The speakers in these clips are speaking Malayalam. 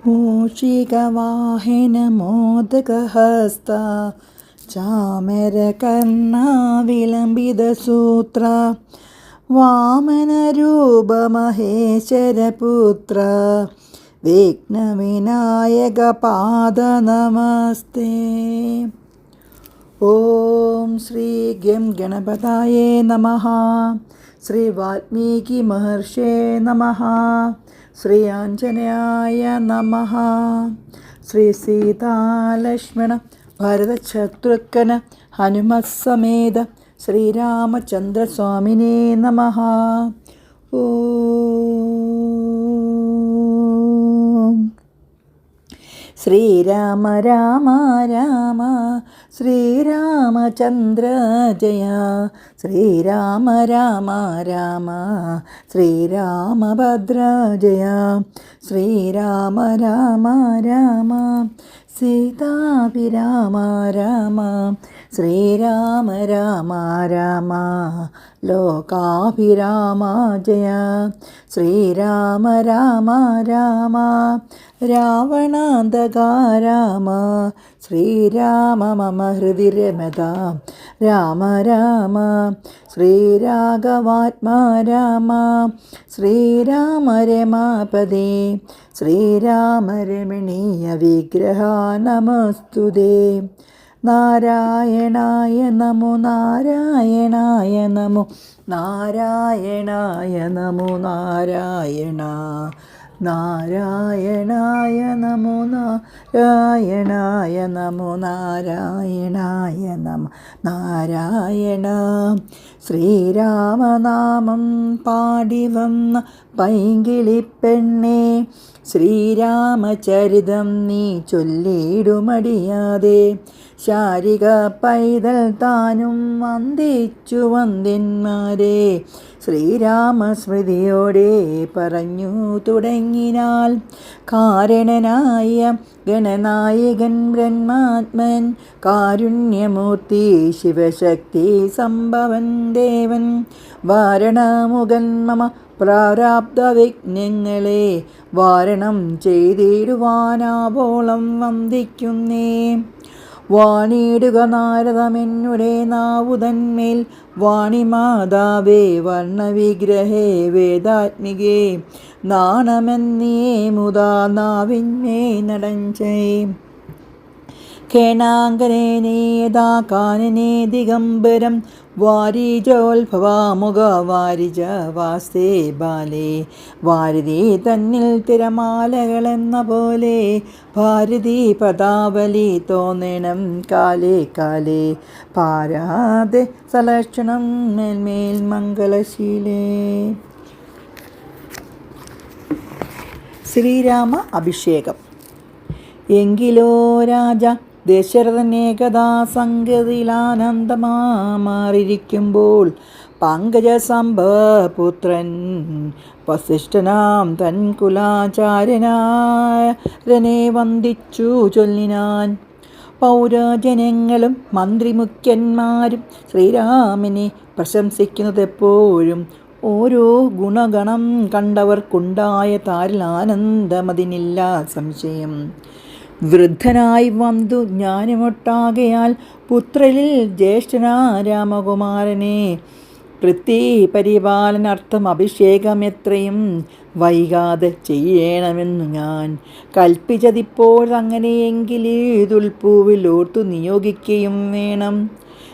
മൂഷികവാഹനമോദകഹസ്ത ചാമരകർണാവിലംബിതസൂത്ര വാമനരൂപമഹേശ്വരപുത്ര വിഘ്നവിനായകപാദ നമസ്തേ. ഓം ശ്രീ ഗം ഗണപതയേ നമഃ. ശ്രീ വാൽമീകി മഹർഷേ നമഃ. ശ്രീ ആഞ്ജനേയായ നമഃ. ശ്രീ സീതാലക്ഷ്മണ ഭരതശത്രുഘ്ന ഹനുമത്സമേത ശ്രീരാമചന്ദ്രസ്വാമിനേ നമഃ. ഓം ശ്രീരാമ രാമ രാമ ശ്രീരാമചന്ദ്ര ജയ. ശ്രീരാമ രാമ രാമ ശ്രീരാമഭദ്ര ജയ. ശ്രീരാമ രാമ രാമ സീതാഭിരാമ രാമ. ശ്രീരാമ രാമ രാമ ലോകാഭിരാമ ജയ. ശ്രീരാമ രാമ രാമ രാവണാന്തക രാമ. ശ്രീരാമ മമ ഹൃദി രമതാം രാമ രാമ. ശ്രീരാഘവാത്മാ രാമ. ശ്രീരാമ രമാപദേ. ശ്രീരാമ രമണീയ വിഗ്രഹ നമസ്തുതേ. നാരായണായ നമോ നാരായണായ നമോ നാരായണായ നമോ നാരായണ. നാരായണായ നമോ നാരായണായ നമോ നാരായണായ നമോ നാരായണ. ശ്രീരാമനാമം പാടി വന്ന പൈങ്കിളിപ്പെണ്ണേ, ശ്രീരാമചരിതം നീ ചൊല്ലിടുമടിയാതെ. ശാരിക പൈതൽ താനും വന്ദിച്ചു വന്ദ്യന്മാരെ, ശ്രീരാമസ്മൃതിയോടെ പറഞ്ഞു തുടങ്ങിനാൽ. കാരണനായ ഗണനായകൻ ബ്രഹ്മാത്മൻ, കാരുണ്യമൂർത്തി ശിവശക്തി സംഭവൻ ദേവൻ, വാരണമുഖൻ മമ പ്രാരാബ്ധ വിഘ്നങ്ങളെ വാരണം ചെയ്തിടുവാനാവോളം വന്ദിക്കുന്നേ. വാണിടുക നാരദമെന്നുടെ നാവുതന്മേൽ, വാണിമാതാവേ വർണ്ണവിഗ്രഹേ വേദാത്മികേ, നാണമെന്നേ മുതാ നാവിന്മേ നടഞ്ചൈ. കേണാങ്കനേ നേതാ കാനനേ ദിഗംബരം, വാരിജോത്ഭവാമുഖ വാരിജ വാസ്തേ ബാലേ. വാരിധി തന്നിൽ തിരമാലകളെന്ന പോലെ, ഭാരതി പദാവലി തോന്നണം കാലേ കാലേ. പാരാതെ സലക്ഷണം മേൽമേൽ മംഗളശീലേ. ശ്രീരാമ അഭിഷേകം. എങ്കിലോ രാജ ദശരഥനേകദാ സംഗതിയിലാനന്ദമാറിയിരിക്കുമ്പോൾ, പങ്കജസംഭവപുത്രൻ വസിഷ്ഠനാം തൻ കുലാചാര്യനാരനെ വന്ദിച്ചു ചൊല്ലിനാൻ. പൗരജനങ്ങളും മന്ത്രിമുഖ്യന്മാരും ശ്രീരാമനെ പ്രശംസിക്കുന്നതെപ്പോഴും ഓരോ ഗുണഗണം കണ്ടവർക്കുണ്ടായ താരിൽ ആനന്ദമതിനില്ല സംശയം. വൃദ്ധനായി വന്നു ജ്ഞാനമൊട്ടാകയാൽ പുത്രരിൽ ജ്യേഷ്ഠനാ രാമകുമാരനെ വൃത്തി പരിപാലനാർത്ഥം അഭിഷേകം എത്രയും വൈകാതെ ചെയ്യണമെന്നു ഞാൻ കൽപ്പിച്ചതിപ്പോഴങ്ങനെയെങ്കിൽ തുൽപ്പൂവിൽ ഓർത്തു നിയോഗിക്കുകയും വേണം.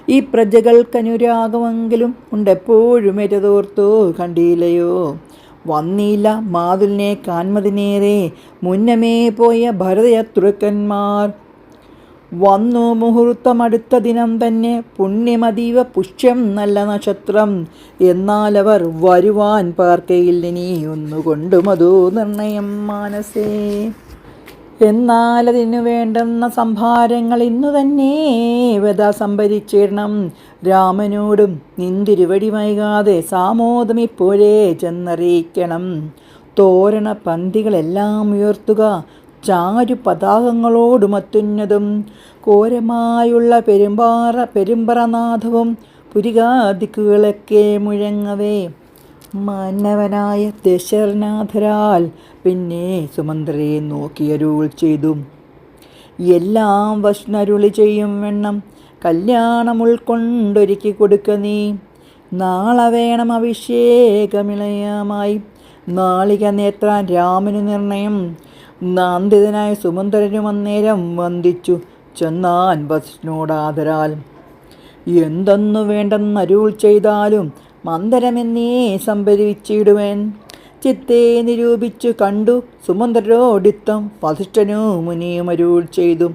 ഈ പ്രജകൾക്കനുരാഗമെങ്കിലും ഉണ്ടെപ്പോഴും എറ്റതോർത്തു കണ്ടില്ലയോ. വന്നില്ല മാതുലിനെ കാൺമതിനേറെ മുന്നമേ പോയ ഭരതശത്രുഘ്നന്മാർ. വന്നു മുഹൂർത്തമടുത്ത ദിനം തന്നെ, പുണ്യമതീവ പുഷ്യം നല്ല നക്ഷത്രം. എന്നാലവർ വരുവാൻ പാർക്കയില്ലിനി ഒന്നുകൊണ്ടുമതു നിർണയം മാനസേ. എന്നാലതിനു വേണ്ടുന്ന സംഭാരങ്ങൾ ഇന്നു തന്നെ വധ സംഭരിച്ചിടണം. രാമനോടും നിന്തിരുവടി വൈകാതെ സാമോദം ഇപ്പോഴേ ചെന്നറിയിക്കണം. തോരണ പന്തികളെല്ലാം ഉയർത്തുക, ചാരു പതാകങ്ങളോടുമത്യുന്നതും ഘോരമായുള്ള പെരുമ്പറനാഥവും പുരികാദിക്കുകളൊക്കെ മുഴങ്ങവേ. മാനവനായ ദശരഥനാഥരാൽ പിന്നെ സുമന്ത്രയെ നോക്കിയരുൾ ചെയ്തു. എല്ലാം വഷ്ണരുളി ചെയ്യും വണ്ണം കല്യാണം ഉൾക്കൊണ്ടൊരുക്കി കൊടുക്ക നീ. നാളെ വേണം അഭിഷേകമിളയമായി നാളിക നേത്രാൻ രാമനു നിർണയം. നാന്ദിതനായ സുമന്ത്രനും അന്നേരം വന്ദിച്ചു ചെന്നാൻ വസിഷ്ഠനോടാദരാൽ. എന്തൊന്നു വേണ്ടെന്നരുൾ ചെയ്താലും മന്ദരമെന്നേ സംഭരിച്ചിടുവൻ. ചിത്തെ നിരൂപിച്ചു കണ്ടു സുമന്ത്രരോടിത്തം വസിഷ്ഠനു മുനിയുമരുൾ ചെയ്തു.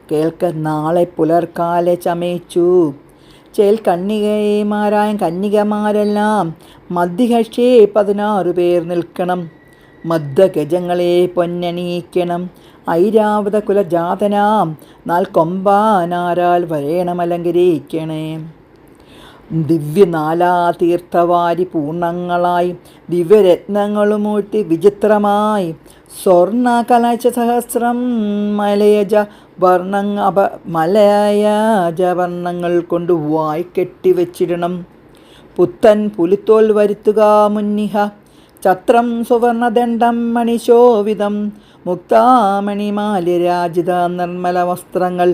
കേൾക്ക നാളെ പുലർക്കാലെ ചമയിച്ചു കന്യകമാരായ കന്യകമാരെല്ലാം മധ്യകക്ഷേ 16 പേർ നിൽക്കണം. മധ്യഗജങ്ങളെ പൊന്നണിയിക്കണം. ഐരാവത കുലജാതനാം 4 കൊമ്പാനാരാൽ വരേണമലങ്കരിക്കണേ. ദിവ്യനാലാതീർത്ഥവാരി പൂർണ്ണങ്ങളായി ദിവ്യരത്നങ്ങളുമൂർത്തി വിചിത്രമായി സ്വർണ്ണ കലശസഹസ്രം മലയജവർണ്ണങ്ങൾ കൊണ്ട് വായ്ക്കെട്ടിവെച്ചിടണം. പുത്തൻ പുലിത്തോൽ വരുത്തുക മുന്നിഹ. ഛത്രം സുവർണദണ്ഡം മണിശോഭിതം മുക്താമണിമാല്യരാജിത നിർമ്മല വസ്ത്രങ്ങൾ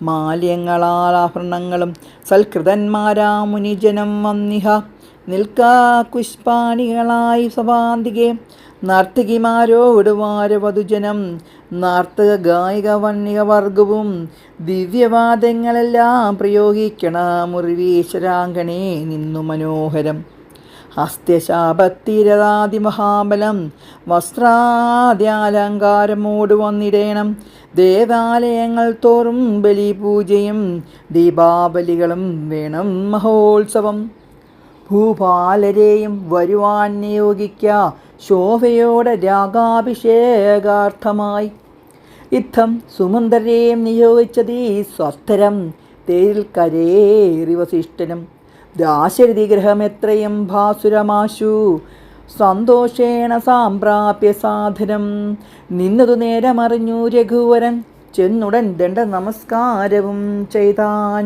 മാല്യങ്ങളാൽ ആഭരണങ്ങളും സൽകൃതന്മാരാ മുനിജനം വന്നിഹ. നിൽക്കാ പുഷ്പാണികളായി സഭാന്തികെ നർത്തകിമാരോടുവാരവധുജനം. നർത്തക ഗായിക വന്യക വർഗവും ദിവ്യവാദങ്ങളെല്ലാം പ്രയോഗിക്കണ മുറിവീശ്വരാങ്കണേ നിന്നു മനോഹരം. ഹസ്ത്യശാപത്തിരതാതിമഹാബലം വസ്ത്രാദ്യാലങ്കാരമോട് വന്നിടേണം. ദേവാലയങ്ങൾ തോറും ബലിപൂജയും ദീപാബലികളും വേണം മഹോത്സവം. ഭൂപാലരെയും വരുവാൻ നിയോഗിക്ക ശോഭയോടെ രാഗാഭിഷേകാർത്ഥമായി. ഇത്തം സുമന്ത്രരെയും നിയോഗിച്ചതീ സ്വസ്ഥരം തേരിൽ കരേറി വസിഷ്ഠനും. ദാശരഥി ഗൃഹമെത്രയും ഭാസുരമാശു സന്തോഷേണ സാമ്പ്രാപ്യ സാധനം. നിന്നതു നേരമറിഞ്ഞു രഘുവരൻ ചെന്നുടൻ ദണ്ഡ നമസ്കാരവും ചെയ്താൻ.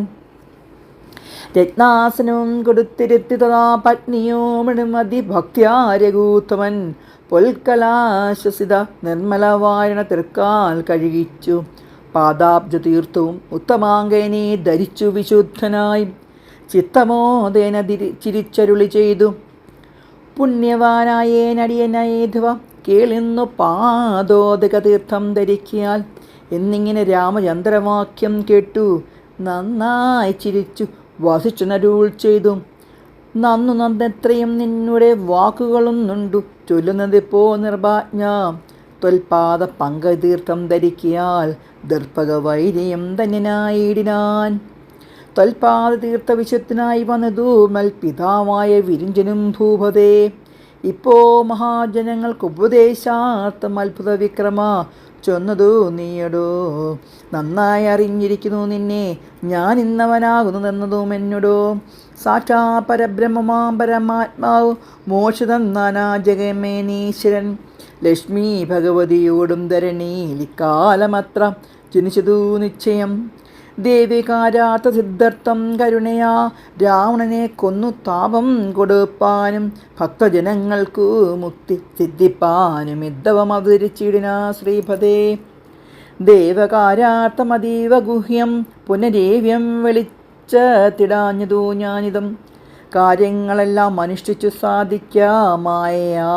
രത്നാസനവും കൊടുത്തിരുത്തി തഥാ പത്നിയോമിടുമതി ഭക്ത്യാ രഘൂത്തമൻ പൊൽക്കലാശ്വസിത നിർമ്മലവാരണ തൃക്കാൽ കഴുകിച്ചു. പാദാബ്ജ തീർത്ഥവും ഉത്തമാങ്കനെ ധരിച്ചു വിശുദ്ധനായി ചിത്തമോദേന ചിരിച്ചരുളി ചെയ്തു. പുണ്യവാനായേനടിയനേധവ കേളിന്നു പാദോദക തീർത്ഥം ധരിക്കിയാൽ എന്നിങ്ങനെ രാമചന്ദ്രവാക്യം കേട്ടു നന്നായി ചിരിച്ചു വസിഷ്ഠനരുൾ ചെയ്തു. നന്നു നന്നെത്രയും നിന്നുടെ വാക്കുകളൊന്നുണ്ടു ചൊല്ലുന്നതിപ്പോ നിർഭാജ്ഞ. ത്വൽപാദ പങ്കതീർത്ഥം ധരിക്കിയാൽ ദർപ്പക വൈര്യം തന്നിനായിടിനാൻ. ത്വൽപാദതീർത്ഥ വിശുദ്ധനായി വന്നതു മൽപിതാവായ വിരിഞ്ചനും ഭൂപതേ. ഇപ്പോ മഹാജനങ്ങൾക്ക് ഉപദേശാർത്ഥം അത്ഭുത വിക്രമ ചൊന്നതു നീയടോ. നന്നായി അറിഞ്ഞിരിക്കുന്നു നിന്നെ ഞാൻ ഇന്നവനാകുന്നതെന്നതും എന്നോടോ. സാക്ഷാ പരബ്രഹ്മമാം പരമാത്മാവ് മോക്ഷിതം നാനാ ജഗമേനീശ്വരൻ ലക്ഷ്മി ഭഗവതിയോടും ധരണിയിൽ ഇക്കാലമത്ര ജനിച്ചതു നിശ്ചയം. ദേവികാരാർത്ഥ സിദ്ധാർത്ഥം കരുണയാ രാവണനെ കൊന്നു താപം കൊടുപ്പാനും ഭക്തജനങ്ങൾക്കു മുക്തി സിദ്ധിപ്പാനും ഇദ്ധവം അവതരിച്ചിടിന ശ്രീപദേ. ദേവകാരാർത്ഥമതീവ ഗുഹ്യം പുനരേവ്യം വെളിച്ചത്തിടാഞ്ഞതു ഞാനിതം. കാര്യങ്ങളെല്ലാം അനുഷ്ഠിച്ചു മായാ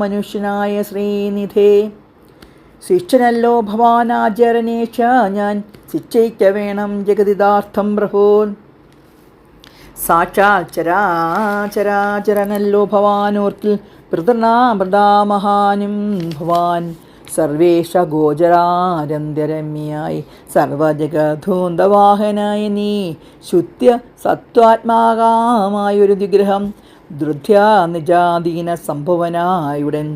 മനുഷ്യനായ ശ്രീനിധേ. ശിക്ഷനല്ലോ ഭവാനാചരണേഷ ഞാൻ ശിക്ഷയിക്ക വേണം ജഗതിദാർത്ഥം പ്രഭോൻ. സാക്ഷാൽ ചരാചരാചരനല്ലോ ഭവാനോർക്കിൽ പിതൃനാമൃതാമഹാനും ഭവാൻ. സർവേഷ ഗോചരാരന്ധ്യരമ്യായി സർവജഗധൂന്തവാഹനായ നീ ശുദ്ധ്യ സത്വാത്മാകാമായൊരു വിഗ്രഹം ധൃത്യാ നിജാധീന സംഭവനായുടൻ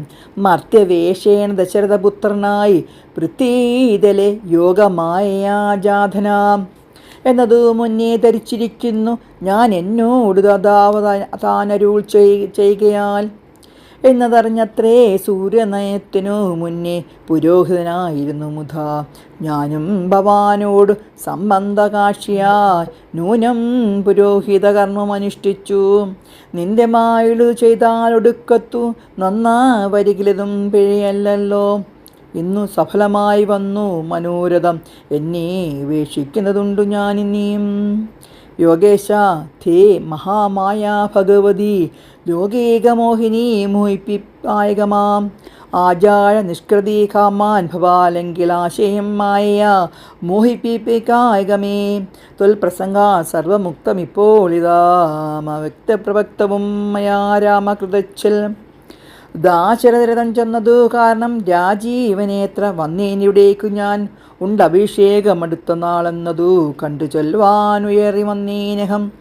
മർത്യവേഷേണ ദശരഥപുത്രനായി പൃഥ്വീതലെ യോഗമായാജാതനാം എന്നതു മുന്നേ ധരിച്ചിരിക്കുന്നു ഞാൻ എന്നോട് താനരുൾ ചെയ്യുകയാൽ. എന്നതറിഞ്ഞത്രേ സൂര്യനയത്തിനു മുന്നേ പുരോഹിതനായിരുന്നു മുധ. ഞാനും ഭവാനോട് സംബന്ധകാക്ഷിയായി നൂനം പുരോഹിത കർമ്മമനുഷ്ഠിച്ചു. നിന്റെ മായിളു ചെയ്താലൊടുക്കത്തു നന്നാവരികിലതും പിഴയല്ലല്ലോ. ഇന്നു സഫലമായി വന്നു മനോരഥം, എന്നെ വീക്ഷിക്കുന്നതുണ്ടു ഞാനിനിയും. യോഗേശ ധേ മഹാമായ ഭഗവതി ലോകേകമോഹിനി മോഹിപ്പിപ്പായകമാം. ആചാര നിഷ്കൃതി കാമാൻ ഭവാലെങ്കിലാശയം മായ മോഹിപ്പിക്കായകമേ. ത്വൽപ്രസംഗ സർവമുക്തമിപ്പോളിതാ വ്യക്തപ്രവക്തവും മയാ രാമകൃതച്ചിൽ. ദാശരഥരഥം ചെന്നതു കാരണം രാജീവനേത്ര വന്നേനിവിടേക്കു ഞാൻ. ഉണ്ടഭിഷേകമടുത്ത നാളെന്നതു കണ്ടു ചൊല്ലുവാനുയറി വന്നേനഹം.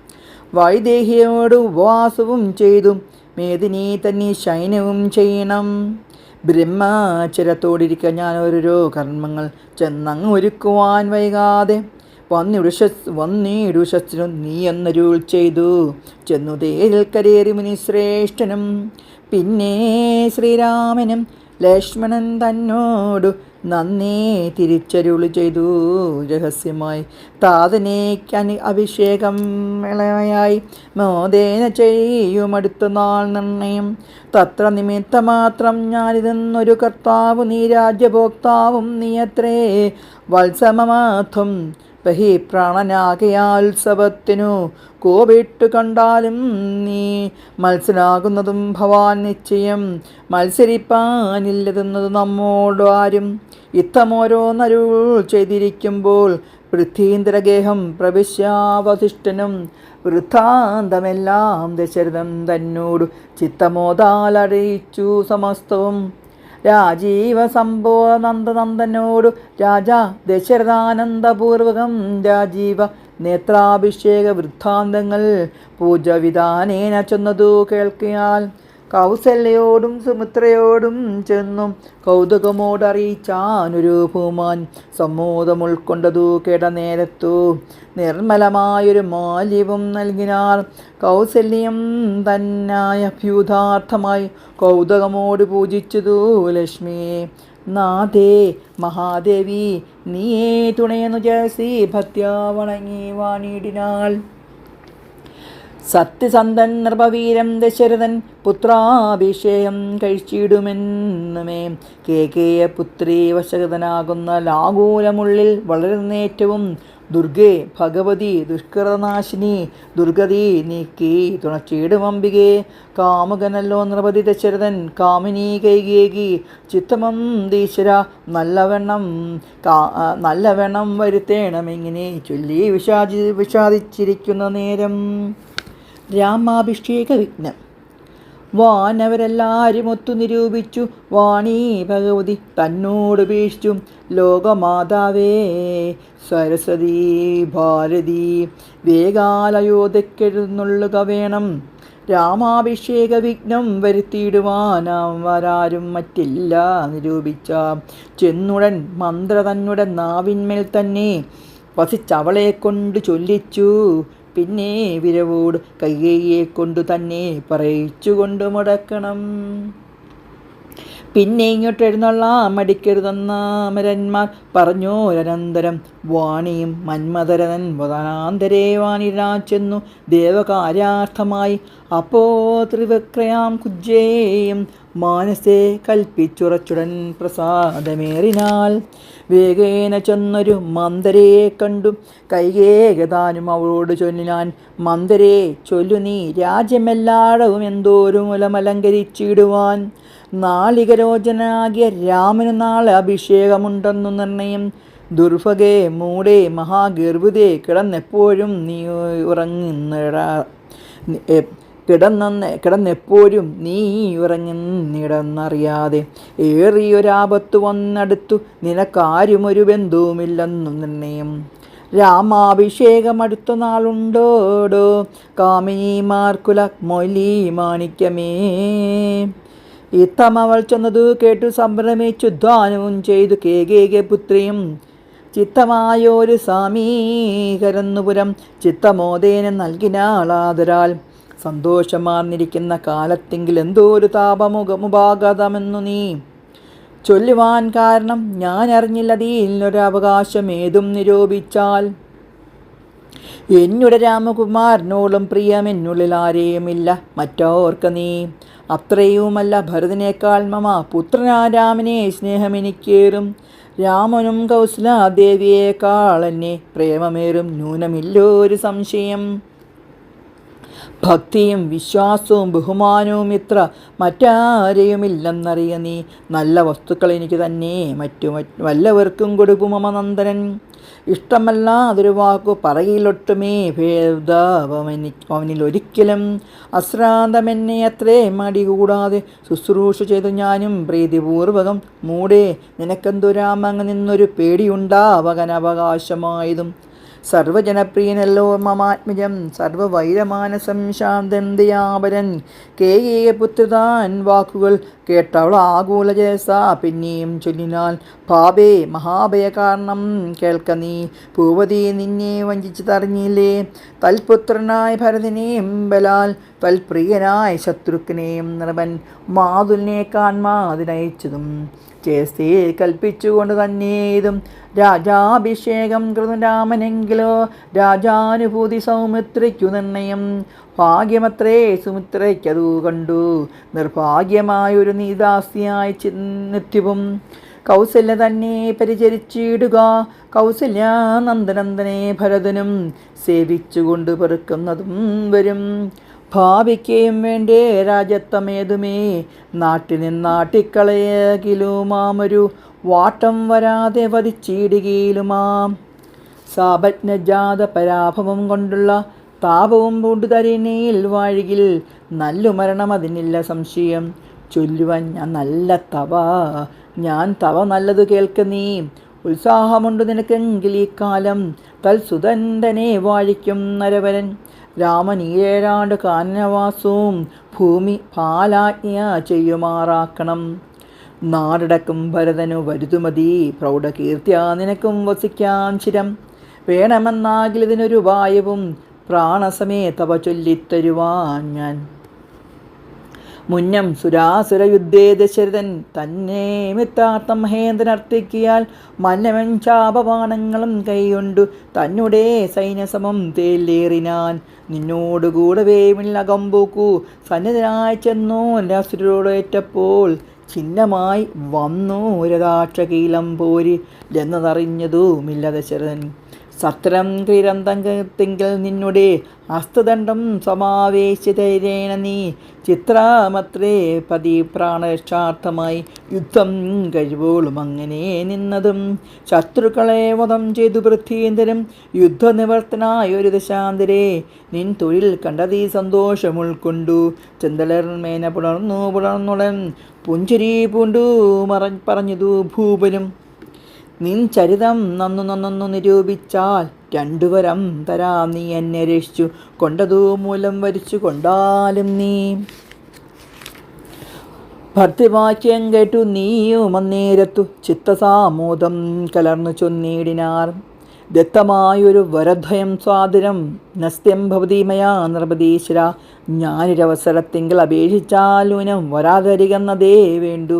വൈദേഹിയോട് ഉപവാസവും ചെയ്തു മേദിനി തന്നെ ശയനവും ചെയ്യണം. ബ്രഹ്മചര്യത്തോടിരിക്കാൻ ഞാൻ ഓരോരോ കർമ്മങ്ങൾ ചെന്നങ്ങ് ഒരുക്കുവാൻ വൈകാതെ വന്നിടുശസ്ത്രനു നീ എന്നരുൾ ചെയ്തു. ചെന്നു തേരിൽ കരേറി മുനിശ്രേഷ്ഠനും പിന്നെ ശ്രീരാമനും ലക്ഷ്മണൻ തന്നോടു നന്നേ തിരിച്ചരുളി ചെയ്തു രഹസ്യമായി. താതനേക്ക് അഭിഷേകം ഇളയായി മോദേന ചെയ്യുമടുത്ത നാൾ നിർണയം. തത്ര നിമിത്തമാത്രം ഞാനിതെന്നൊരു കർത്താവ് നീ രാജ്യഭോക്താവും നീയത്രേ വത്സമമാത്വം. ബഹി പ്രാണനാകയാത്സവത്തിനു കോപിട്ടു കണ്ടാലും നീ മത്സനാകുന്നതും ഭവാൻ നിശ്ചയം. മത്സരിപ്പാനില്ലതെന്നത് നമ്മോട് ആരും. ഇത്തമോരോന്നരുൾ ചെയ്തിരിക്കുമ്പോൾ പൃഥ്വീന്ദ്രഗേഹം പ്രവിശ്യാവശിഷ്ടനും വൃത്താന്തമെല്ലാം ദശരഥൻ തന്നോടു ചിത്തമോദാലറിയിച്ചു സമസ്തവും. രാജീവ സംഭവ നന്ദനന്ദനോടു രാജാ ദശരഥാനന്ദപൂർവകം രാജീവ നേത്രാഭിഷേക വൃത്താന്തങ്ങൾ പൂജവിധാനേന ചെന്നതു കേൾക്കിയാൽ. കൗസല്യയോടും സുമിത്രയോടും ചെന്നും കൗതുകമോടറിയിച്ചാനൊരു ഭൂമാൻ. സമ്മോദം ഉൾക്കൊണ്ടതു കേട്ട നേരത്തു നിർമ്മലമായൊരു മാല്യവും നൽകിനാർ. കൗസല്യം തന്നായ അഭ്യുതാർത്ഥമായി കൗതുകമോട് പൂജിച്ചതു ലക്ഷ്മിയെ. നാഥേ മഹാദേവി നീയേ തുണയെന്നു ജയസി ഭക്ത്യാ വണങ്ങി വാണിടിനാൾ. സത്യസന്ധൻ നൃപവീരം ദശരഥൻ പുത്രാഭിഷേകം കഴിച്ചിടുമെന്നുമേ. കേകേയ പുത്രി വശഗതനാകുന്ന ലാഘൂലമുള്ളിൽ വളരുന്നേറ്റവും ദുർഗേ ഭഗവതി ദുഷ്കൃതനാശിനി ദുർഗതി നീക്കി തുണച്ചിടുമംബികേ. കാമുകനല്ലോ നൃപതി ദശരഥൻ കാമിനി കൈകേകി ചിത്തമം ദീശ്വര നല്ലവണ്ണം വരുത്തേണമെങ്ങനെ ചൊല്ലി വിഷാദിച്ചിരിക്കുന്ന നേരം. രാമാഭിഷേക വിഘ്നം. വാനവരെല്ലാവരും ഒത്തു നിരൂപിച്ചു വാണി ഭഗവതി തന്നോടുപേക്ഷിച്ചു. ലോകമാതാവേ സരസ്വതി ഭാരതി വേഗാലയോധയ്ക്കെഴുന്നള്ളുക വേണം. രാമാഭിഷേക വിഘ്നം വരുത്തിയിടുവാനാരും മറ്റില്ല നിരൂപിച്ച. ചെന്നുടൻ മന്ത്ര തന്നുടെ നാവിന്മേൽ തന്നെ വസിച്ചവളെ കൊണ്ട് ചൊല്ലിച്ചു. പിന്നെ വിരവോട് കൈകേയിയെ കൊണ്ടു തന്നെ പറയിച്ചുകൊണ്ട് മുടക്കണം. പിന്നെ ഇങ്ങോട്ട് എഴുന്നള്ളാം മടിക്കരുതെന്ന അമരന്മാർ പറഞ്ഞോരനന്തരം. വാണിയും മന്മഥരൻ വദനാന്തരേ വാണിരാ ചെന്നു ദേവകാര്യാർത്ഥമായി. അപ്പോ ത്രിവക്രയാം കുജ്ജേയും മാനസേ കൽപ്പിച്ചുറച്ചുടൻ പ്രസാദമേറിനാൾ. വേഗേന ചെന്നൊരു മന്ദരയെ കണ്ടു കൈകേകതാനും അവളോട് ചൊല്ലിനാൻ. മന്ദരേ ചൊല്ലു നീ രാജ്യമെല്ലാടവും എന്തോരു മൂലമലങ്കരിച്ചിടുവാൻ. നാളികരോചനാകിയ രാമന് നാളെ അഭിഷേകമുണ്ടെന്നു നിർണയം. ദുർഭഗേ മൂടേ മഹാഗർഭിതേ കിടന്നെപ്പോഴും നീ കിടന്നെപ്പോഴും നീ ഉറങ്ങുന്നിടന്നറിയാതെ. ഏറിയൊരാപത്തു വന്നടുത്തു നിനക്കാരുമൊരു ബന്ധുവുമില്ലെന്നു നിർണയം. രാമാഭിഷേകമടുത്ത നാളുണ്ടോടോ കാമിനിമാർക്കുല മൊലി മാണിക്യമേ. ഇത്തമവൾ ചെന്നതു കേട്ടു സംഭ്രമിച്ചു ധ്വാനവും ചെയ്തു കേകേക പുത്രിയും. ചിത്തമായൊരു സാമീകരന്നുപുരം ചിത്തമോദേന നൽകിനാളാദരാൽ. സന്തോഷമാർന്നിരിക്കുന്ന കാലത്തെങ്കിൽ എന്തോ ഒരു താപമുഖമുപാഗതമെന്നു നീ ചൊല്ലുവാൻ കാരണം ഞാൻ അറിഞ്ഞില്ലതിലൊരവകാശം ഏതും നിരൂപിച്ചാൽ. എന്നുടെ രാമകുമാരനോളം പ്രിയമെന്നുള്ളിൽ ആരെയുമില്ല മറ്റോർക്ക് നീ. അത്രയുമല്ല ഭരതനേക്കാൾ മമ പുത്രനാ രാമനെ സ്നേഹമെനിക്കേറും. രാമനും കൗസലാദേവിയേക്കാൾ എന്നെ പ്രേമമേറും ന്യൂനമില്ലൊരു സംശയം. ഭക്തിയും വിശ്വാസവും ബഹുമാനവും ഇത്ര മറ്റാരെയുമില്ലെന്നറിയ നീ. നല്ല വസ്തുക്കൾ എനിക്ക് തന്നെ വല്ലവർക്കും കൊടുക്കും മമ നന്ദനൻ. ഇഷ്ടമല്ലാതൊരു വാക്കു പറയിലൊട്ടുമേ അവനിൽ ഒരിക്കലും. അശ്രാന്തമെന്നെ അത്രേ മടി കൂടാതെ ശുശ്രൂഷ ചെയ്തു ഞാനും പ്രീതിപൂർവകം. മൂടേ നിനക്കെന്തു രാമങ്ങ് നിന്നൊരു പേടിയുണ്ടാവകനവകാശമായതും. സർവജനപ്രിയനല്ലോ മമാത്മജം സർവവൈരമാനസം ശാന്തൻ ദയാപരൻ. കേകേയപുത്രതാൻ വാക്കുകൾ കേട്ടവൾ ആകുലജേസ പിന്നെയും ചൊല്ലിനാൽ. പാപേ മഹാഭയകാരണം കേൾക്ക നീ. ഭൂപതി നിന്നെ വഞ്ചിച്ചതറിഞ്ഞില്ലേ. തൽപുത്രനായ ഭരതനെയും ബലാൽ തൽപ്രിയനായ ശത്രുഘ്നെയും നൃപൻ മാതുലിനെ കാൺമാതിനയച്ചതും ചേസ്തേ കൽപ്പിച്ചുകൊണ്ട് തന്നെ ഇതും. രാജാഭിഷേകം കൃതം രാമനെങ്കിലോ രാജാനുഭൂതി സൗമിത്രയ്ക്കു നിർണയം. ഭാഗ്യമത്രേ സുമിത്രയ്ക്കതു കണ്ടു നിർഭാഗ്യമായൊരു നീദാസ്യായി നിത്യവും. കൗസല്യ തന്നെ പരിചരിച്ചിടുക കൗസല്യാനന്ദനന്ദനെ ഭരതനും സേവിച്ചുകൊണ്ട് പെറുക്കുന്നതും വരും. ഭാവിക്കുകയും വേണ്ടേ രാജ്യത്വമേതുമേ നാട്ടിൽ നിന്നാട്ടിക്കളയകിലുമാമൊരു വാട്ടം വരാതെ വധിച്ചിടുകയിലുമാം. സാപജ്ഞജാത പരാഭവം കൊണ്ടുള്ള താപവും പൂണ്ടുതരിണയിൽ വാഴുകിൽ നല്ലു മരണം അതിനില്ല സംശയം. ചൊല്ലുവാൻ ഞാൻ തവ നല്ലതു കേൾക്ക നീ. ഉത്സാഹമുണ്ട് നിനക്കെങ്കിൽ ഈ കാലം തൽസുതന്തനെ വാഴിക്കും നരവരൻ. രാമൻ 7 ആണ്ട് കാനനവാസവും ഭൂമി പാലാജ്ഞ ചെയ്യുമാറാക്കണം. നാടടക്കും ഭരതനു വരുതുമതി പ്രൗഢകീർത്തിയാ നിനക്കും വസിക്കാൻ ചിരം. വേണമെന്നാകിലിതിനൊരു ഉപായവും പ്രാണസമേതവ ചൊല്ലിത്തരുവാൻ ഞാൻ. മുന്നം സുരാസുരയുദ്ധേ ദശരഥൻ തന്നെ മിത്താർത്ഥം മഹേന്ദ്രനർത്തിക്കിയാൽ മന്നവൻ ചാപബാണങ്ങളും കൈകൊണ്ടു തന്നെ സൈന്യസമം തേലേറിനാൻ. നിന്നോടുകൂടവേ മില്ലകമ്പൂക്കു സന്നിധനായി ചെന്നോ അസുരോടേറ്റപ്പോൾ ചിഹ്നമായി വന്നു രഥാക്ഷകീലം പോരി എന്നതറിഞ്ഞതുമില്ല ദശരഥൻ. സത്രം ക്രീരന്തങ്കത്തിങ്കിൽ നിന്നുടെ ഹസ്തദണ്ഡം സമാവേശിതരേണ നീ. ചിത്രമത്രേ പതി പ്രാണരക്ഷാർത്ഥമായി യുദ്ധം കഴിവോളും അങ്ങനെ നിന്നതും. ശത്രുക്കളെ വധം ചെയ്തു പൃഥ്വീന്ദ്രൻ യുദ്ധനിവർത്തനായൊരു ദശാന്തരേ. നിൻ തൊഴിൽ കണ്ടതീ സന്തോഷം ഉൾക്കൊണ്ടു ചെന്തലർമേന പുലർന്നുടൻ പുഞ്ചിരി പൂണ്ടു പറഞ്ഞതു ഭൂപനും. നിൻ ചരിതം നന്നു നിരൂപിച്ചാൽ 2 വരം തരാം നീ എന്നെ രക്ഷിച്ചു കൊണ്ടതു മൂലം വരിച്ചു കൊണ്ടാലും നീ. ഭർത്തിവാക്യം കേട്ടു നീയും അന്നേരത്തു ചിത്തസാമോദം കലർന്നു ചൊന്നീടിനാർ. ദത്തമായൊരു വരദ്വയം സ്വാതിരം നസ്ത്യം ഭവതീമയാ നൃപതീശ്വര. ഞാനൊരവസരത്തെങ്കിൽ അപേക്ഷിച്ചാലൂനം വരാതരികന്നതേ വേണ്ടു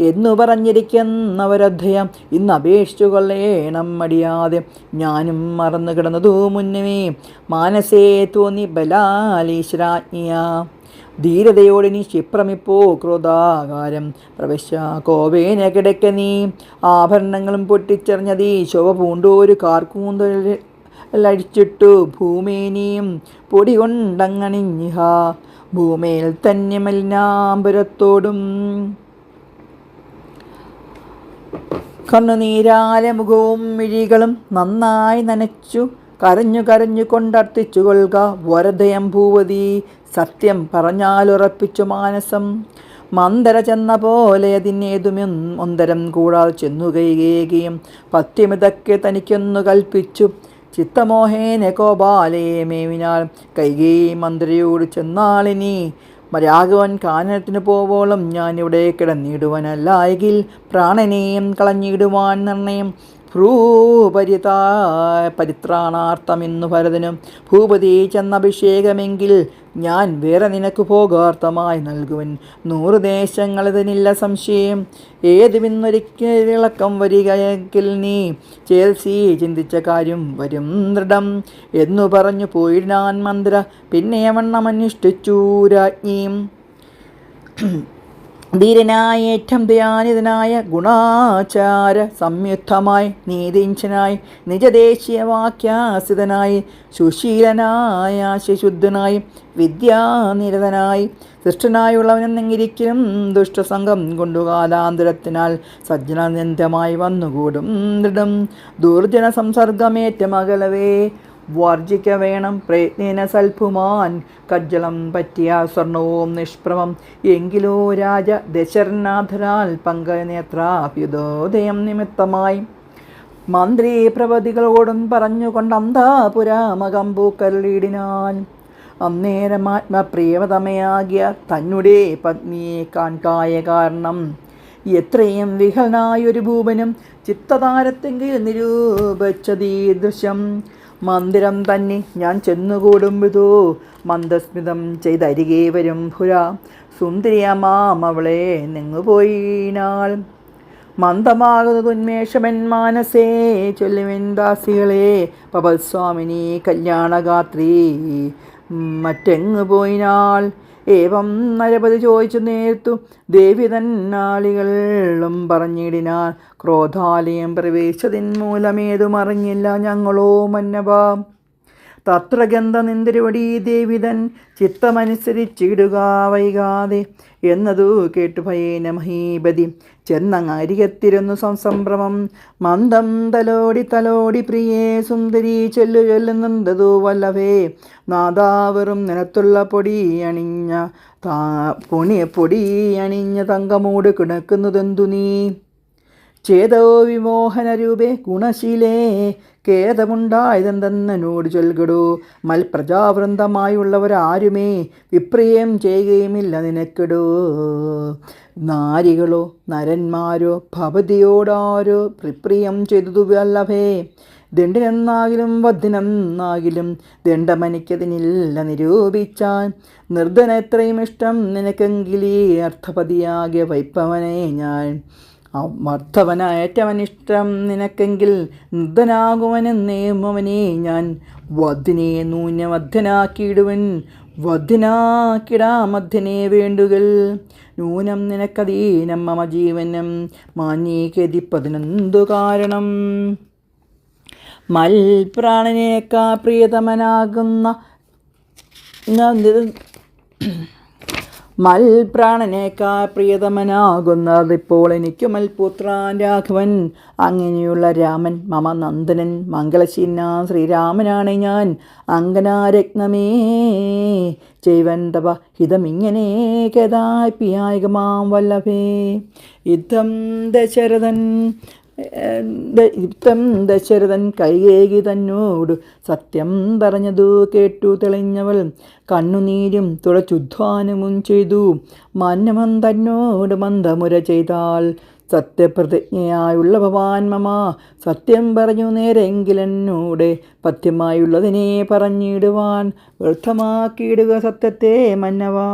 എന്നു പറഞ്ഞിരിക്കുന്നവരദ്വയം ഇന്ന് അപേക്ഷിച്ചു കൊള്ളേണം മടിയാതെ. ഞാനും മറന്നു കിടന്നതു മുന്നമേ മാനസേ തോന്നി ബലാലീശ്വരാജ്ഞയാ. ധീരതയോടിനി ക്ഷിപ്രമിപ്പോ ക്രോധാകാരം പ്രവശ്യ കോപേന കിടക്ക നീ. ആഭരണങ്ങളും പൊട്ടിച്ചെറിഞ്ഞതീ ശോഭ പൂണ്ടോരു കാർക്കൂന്തലടിച്ചിട്ടു ഭൂമേനിയും പൊടി കൊണ്ടങ്ങണിഞ്ഞിഹ. ഭൂമേൽ തന്നെ മലിനാംബരത്തോടും കണ്ണുനീരാല മുഖവും മിഴികളും നന്നായി നനച്ചു കരഞ്ഞു കൊണ്ടർത്ഥിച്ചു കൊള്ളുക വരദയം ഭൂവതി. സത്യം പറഞ്ഞാലുറപ്പിച്ചു മാനസം. മന്ദര ചെന്ന പോലെ അതിനേതുമൊന്തരം കൂടാതെ ചെന്നു കൈകേകിയും പത്യമിതൊക്കെ തനിക്കൊന്നു കൽപ്പിച്ചു. ചിത്തമോഹേന കോപാലേ മേവിനാൽ കൈകേയി മന്ത്രിയോട് ചെന്നാളിനി. രാഘവൻ കാനനത്തിന് പോവോളം ഞാനിവിടെ കിടന്നിടുവാനല്ലായെങ്കിൽ പ്രാണനെയും കളഞ്ഞിടുവാൻ നിർണയം. പരിത്രാണാർത്ഥമെന്നു ഭരതനും ഭൂപതി ചെന്നഭിഷേകമെങ്കിൽ ഞാൻ വേറെ നിനക്ക് ഭോഗാർത്ഥമായി നൽകുവൻ 100 ദേശങ്ങളിതിനില്ല സംശയം. ഏതുമിന്നൊരിക്കലിളക്കം വരികയെങ്കിൽ നീ ചേൽസി ചിന്തിച്ച കാര്യം വരും ദൃഢം എന്നു പറഞ്ഞു പോയിടാൻ മന്ദിര. പിന്നെ വണ്ണമന്വേഷിച്ചു രാജ്ഞിയും ധീരനായ ഏറ്റം ദയാനിതനായ ഗുണാചാര സംയുക്തമായി നീതിഞ്ചനായി നിജദേശീയ വാക്യാസിതനായി സുശീലനായ ശുദ്ധനായി വിദ്യാനിരതനായി സൃഷ്ടനായുള്ളവനെന്നെങ്കിരിക്കലും ദുഷ്ടസംഘം കൊണ്ടു കാലാന്തരത്തിനാൽ സജ്ജനനിന്ദമായി വന്നുകൂടും ദൃഢം ദുർജന സംസർഗമേറ്റമകലവേ വർജിക്ക വേണം പ്രയത്നേന സൽപുമാൻ കജ്ജലം പറ്റിയ സ്വർണവും നിഷ്പ്രമം. എങ്കിലോ രാജ ദശരനാഥരാൽ പങ്കനേത്രാഭ്യുദോദയം നിമിത്തമായി മന്ത്രി പ്രവതികളോടും പറഞ്ഞുകൊണ്ട് അന്താപുരാമകമ്പൂക്കരളിടിനാൻ. അന്നേരം ആത്മപ്രിയതമയാകിയ തന്നെ പത്നിയെ കാൺകായ കാരണം എത്രയും വിഹലനായൊരു ഭൂപനും ചിത്തതാരത്തെങ്കിൽ നിരൂപിച്ചതീദൃശം. മന്ദിരം തന്നെ ഞാൻ ചെന്നുകൂടുമ്പോഴോ മന്ദസ്മിതം ചെയ്തരികെ വരും പുര സുന്ദരിയമാം അവളെ നെങ്ങുപോയിനാൾ. മന്ദമാകുന്നത് ഉന്മേഷമൻ മാനസേ ചൊല്ലുവൻ ദാസികളെ പവസ്വാമിനി കല്യാണഗാത്രി മറ്റെങ്ങു പോയിനാൾ. ഏവം നരപതി ചോദിച്ചു നേർത്തു ദേവി തന്നാളികളും പറഞ്ഞിടിനാൾ. ക്രോധാലയം പ്രവേശത്തിൻ മൂലമേതും അറിഞ്ഞില്ല ഞങ്ങളോ മന്നവ. തത്ര ഗന്ധനിന്തിരുവടി ദേവിതൻ ചിത്തമനുസരിച്ചിടുക വൈകാതെ എന്നതു കേട്ടു ഭയേന മഹീപതി ചെന്നങ്ങരികത്തിരുന്നു സംസംഭ്രമം. മന്ദം തലോടി പ്രിയേ സുന്ദരി ചൊല്ലുന്നതു വല്ലഭേ നാദാവറും നിലത്തുള്ള പൊടി അണിഞ്ഞ തങ്കമൂട് കിടക്കുന്നതെന്തു നീ. ചേതോ വിമോഹനരൂപേ ഗുണശീലേ ഖേദമുണ്ടായതെന്തെന്നോട് ചൊൽകടോ. മൽപ്രജാവൃന്ദമായുള്ളവരാരുമേ വിപ്രിയം ചെയ്യുകയുമില്ല നിനക്കിടോ. നാരികളോ നരന്മാരോ ഭവതിയോടാരോ വിപ്രിയം ചെയ്തതു വല്ലഭേ. ദണ്ഡിനെന്നാകിലും വദ്ദിനെന്നാകിലും ദണ്ഡമനിക്കതിനില്ല നിരൂപിച്ചാൽ. നിർദ്ധന എത്രയും ഇഷ്ടം നിനക്കെങ്കിലീ അർത്ഥപതിയാകിയ വൈപ്പവനെ ഞാൻ. അർത്ഥവനേറ്റവനിഷ്ടം നിനക്കെങ്കിൽ നിർദ്ധനാകുവനെന്നേം അവനെ ഞാൻ. വദ്ദിനെ നൂന്യമധ്യനാക്കിയിടുവൻ വദ്ദിനാക്കിടാമധ്യനെ വേണ്ടുകൾ. നൂനം നിനക്കധീനം മമ ജീവനം മാന്യീകരിപ്പതിനെന്തു കാരണം. മൽപ്രാണനേക്കാ പ്രിയതമനാകുന്ന പ്രിയതമനാകുന്നതിപ്പോൾ എനിക്ക് മൽപുത്രാൻ രാഘവൻ. അങ്ങനെയുള്ള രാമൻ മമ നന്ദനൻ മംഗളശീന ശ്രീരാമനാണ് ഞാൻ. അങ്കനാരത്നമേ ചെയ്വൻ തവ ഹിതമിങ്ങനെ കേതായ്പിയായകമാം വല്ലഭേ. യുദ്ധം ദശരഥൻ കൈകേകി തന്നോട് സത്യം പറഞ്ഞതു കേട്ടു തെളിഞ്ഞവൾ കണ്ണുനീരും തുടച്ചുദ്ധാനവും ചെയ്തു. മന്നമൻ തന്നോട് മന്ദമുര ചെയ്താൽ സത്യപ്രതിജ്ഞയായുള്ള ഭവാൻ മമ. സത്യം പറഞ്ഞു നേരെങ്കിലെന്നോട് പഥ്യമായുള്ളതിനെ പറഞ്ഞിടുവാൻ വ്യർത്ഥമാക്കിയിടുക സത്യത്തെ മന്നവാ.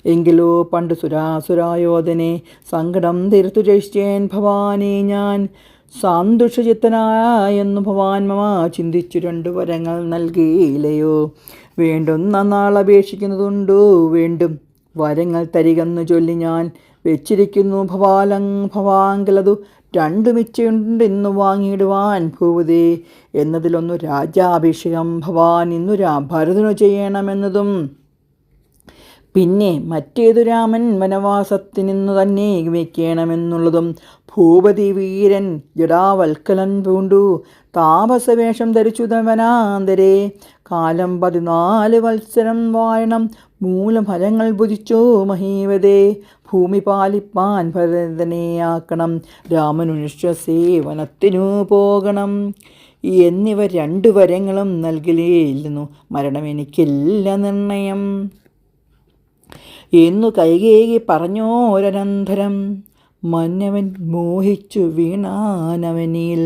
എങ്കിലോ പണ്ട് സുരായോധനെ സങ്കടം തീർത്തു ജയിച്ചേൻ ഭവാനെ ഞാൻ. സാന്തുഷചിത്തനായെന്നു ഭവാൻ മമ ചിന്തിച്ചു 2 വരങ്ങൾ നൽകിയില്ലയോ. വേണ്ടുന്ന നാളപേക്ഷിക്കുന്നതുണ്ടോ വേണ്ടും വരങ്ങൾ തരികെന്നു ചൊല്ലി ഞാൻ വെച്ചിരിക്കുന്നു ഭവാങ്കലതു 2 മിച്ചയുണ്ടിന്നു വാങ്ങിയിടുവാൻ ഭൂപതി. എന്നതിലൊന്നു രാജാഭിഷേകം ഭവാൻ ഇന്നു ഭരതനു ചെയ്യണമെന്നതും പിന്നെ മറ്റേതു രാമൻ വനവാസത്തിനിന്നു തന്നെ വയ്ക്കണമെന്നുള്ളതും. ഭൂപതി വീരൻ ജടാവൽക്കലൻ പൂണ്ടു താപസവേഷം ധരിച്ചു വനാന്തരെ. കാലം 14 വത്സരം വാഴണം മൂലഫലങ്ങൾ ഭുജിച്ചു മഹീവതേ. ഭൂമി പാലിപ്പാൻ ഭരതനെയാക്കണം രാമനു നിശ്വസേവനത്തിനു പോകണം. എന്നിവ 2 വരങ്ങളും നൽകിയില്ലെന്നു മരണം എനിക്കില്ല നിർണയം എന്നു കൈകേകി പറഞ്ഞോരനന്തരം. മന്നവൻ മോഹിച്ചു വീണാനവനിൽ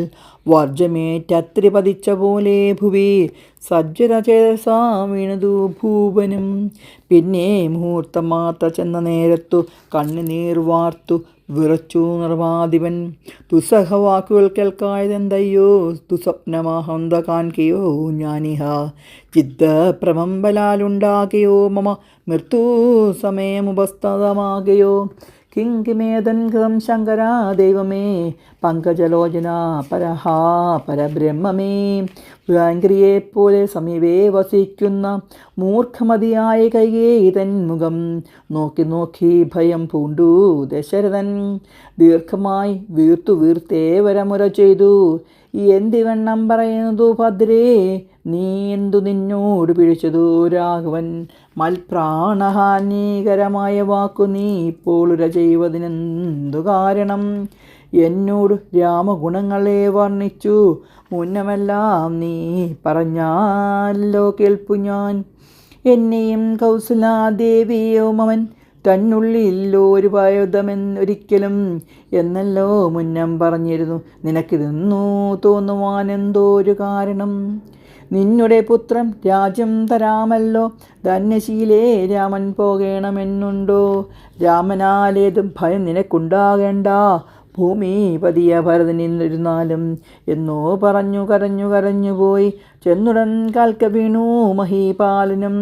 വർജമേറ്റത്രി പതിച്ച പോലെ ഭുവി സജ്ജര ചേതസാ വീണതു ഭൂവനും. പിന്നെ മുഹൂർത്തം മാത്ര ചെന്ന നേരത്തു കണ്ണുനീർ വാർത്തു വിറച്ചു നിർവാധിപൻ. ദുസ്സഹവാക്കുകൾ കേൾക്കായതെന്തയ്യോ ദുസ്വപ്നമഹന്ത കാൺകയോ ഞാനിഹ ചിത്തപ്രമമ്പലാലുണ്ടാകയോ മമ മൃത്യു സമയമുപസ്ഥതമാകയോ. കിങ്കിമേതൻ കൃതം ശങ്കരാ ദൈവമേ പങ്കജലോചന പരഹാ പരബ്രഹ്മമേ. ഭ്രാങ്കരിയെപ്പോലെ സമീപേ വസിക്കുന്ന മൂർഖമതിയായ കൈകേയി തൻ മുഖം നോക്കി നോക്കി ഭയം പൂണ്ടു ദശരഥൻ. ദീർഘമായി വീർത്തേ വരമുര ചെയ്തു. എന്തിവണ്ണം പറയുന്നതു ഭദ്രേ നീ എന്തു നിന്നോട് പിടിച്ചതു രാഘവൻ. മൽപ്രാണഹാനികരമായ വാക്കു നീ ഇപ്പോൾ ഉര ചെയ്വതിനെന്തു കാരണം. എന്നോട് രാമഗുണങ്ങളെ വർണ്ണിച്ചു മുന്നമെല്ലാം നീ പറഞ്ഞാലോ കേൾപ്പു ഞാൻ. എന്നെയും കൗസലാദേവിയും അവൻ തന്നുള്ളിൽ ഒരു ഭയതമെന്നൊരിക്കലും എന്നല്ലോ മുന്നം പറഞ്ഞിരുന്നു. നിനക്കിതെന്നു തോന്നുവാൻ എന്തോ ഒരു കാരണം. നിന്നുടെ പുത്രൻ രാജ്യം തരാമല്ലോ, ധന്യശീലേ രാമൻ പോകണമെന്നുണ്ടോ. രാമനാലേതും ഭയം നിനക്കുണ്ടാകേണ്ട, ഭൂമിപതിയ ഭരതനിരുന്നാലും എന്നോ പറഞ്ഞു കരഞ്ഞുപോയി. ചെന്നുടൻ കാൽക്ക വീണു മഹീപാലനും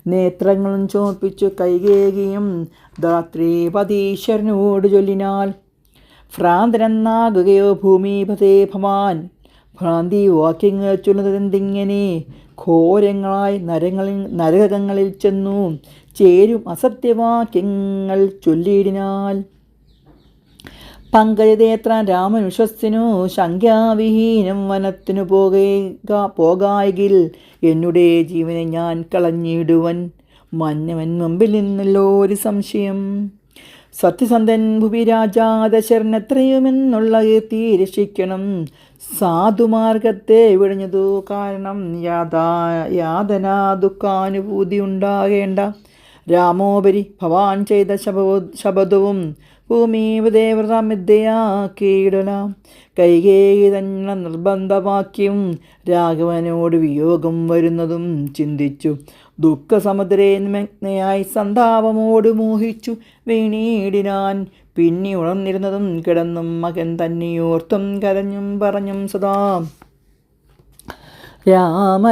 നേത്രങ്ങളും ചോപ്പിച്ചു കൈകേകിയും ധാത്രീപതീശ്വരനോട് ചൊല്ലിനാൽ. ഭ്രാന്തനെന്നാകുകയോ ഭൂമിപതേ ഭവാൻ, ഭ്രാന്തി വാക്യങ്ങൾ ചൊല്ലുന്നതെന്തിങ്ങനെ. ഘോരങ്ങളായി നരകങ്ങളിൽ ചെന്നു ചേരും അസത്യവാക്യങ്ങൾ ചൊല്ലിയിടിനാൽ. പങ്കജതേത്ര രാമനുഷസ്സിനു ശങ്കാവിഹീനം വനത്തിനു പോകായെങ്കിൽ എന്നുടെ ജീവനെ ഞാൻ കളഞ്ഞിടുവൻ. മന്നവൻ മുമ്പിൽ നിന്നല്ലോ ഒരു സംശയം. സത്യസന്ധൻ ഭുവി രാജാ ദശരഥനെത്രയുമെന്നുള്ള കീർത്തി രക്ഷിക്കണം. സാധുമാർഗത്തെ വിടഞ്ഞതു കാരണം യാതനാ ദുഃഖാനുഭൂതി ഉണ്ടാകേണ്ട. രാമോപരി ഭവാൻ ചെയ്ത ശപഥവും ഭൂമിദേവതമിദ്യയാക്കിയിടലാം. കൈകേയി തന്നെ നിർബന്ധവാക്യം രാഘവനോട് വിയോഗം വരുന്നതും ചിന്തിച്ചു. ദുഃഖസമുദ്രേ നിമഗ്നയായി സന്താപമോട് മോഹിച്ചു വീണീടിനാൻ. പിന്നെ ഉണർന്നിരുന്നതും കിടന്നും മകൻ തന്നെയോർത്തും കരഞ്ഞും പറഞ്ഞും സദാ.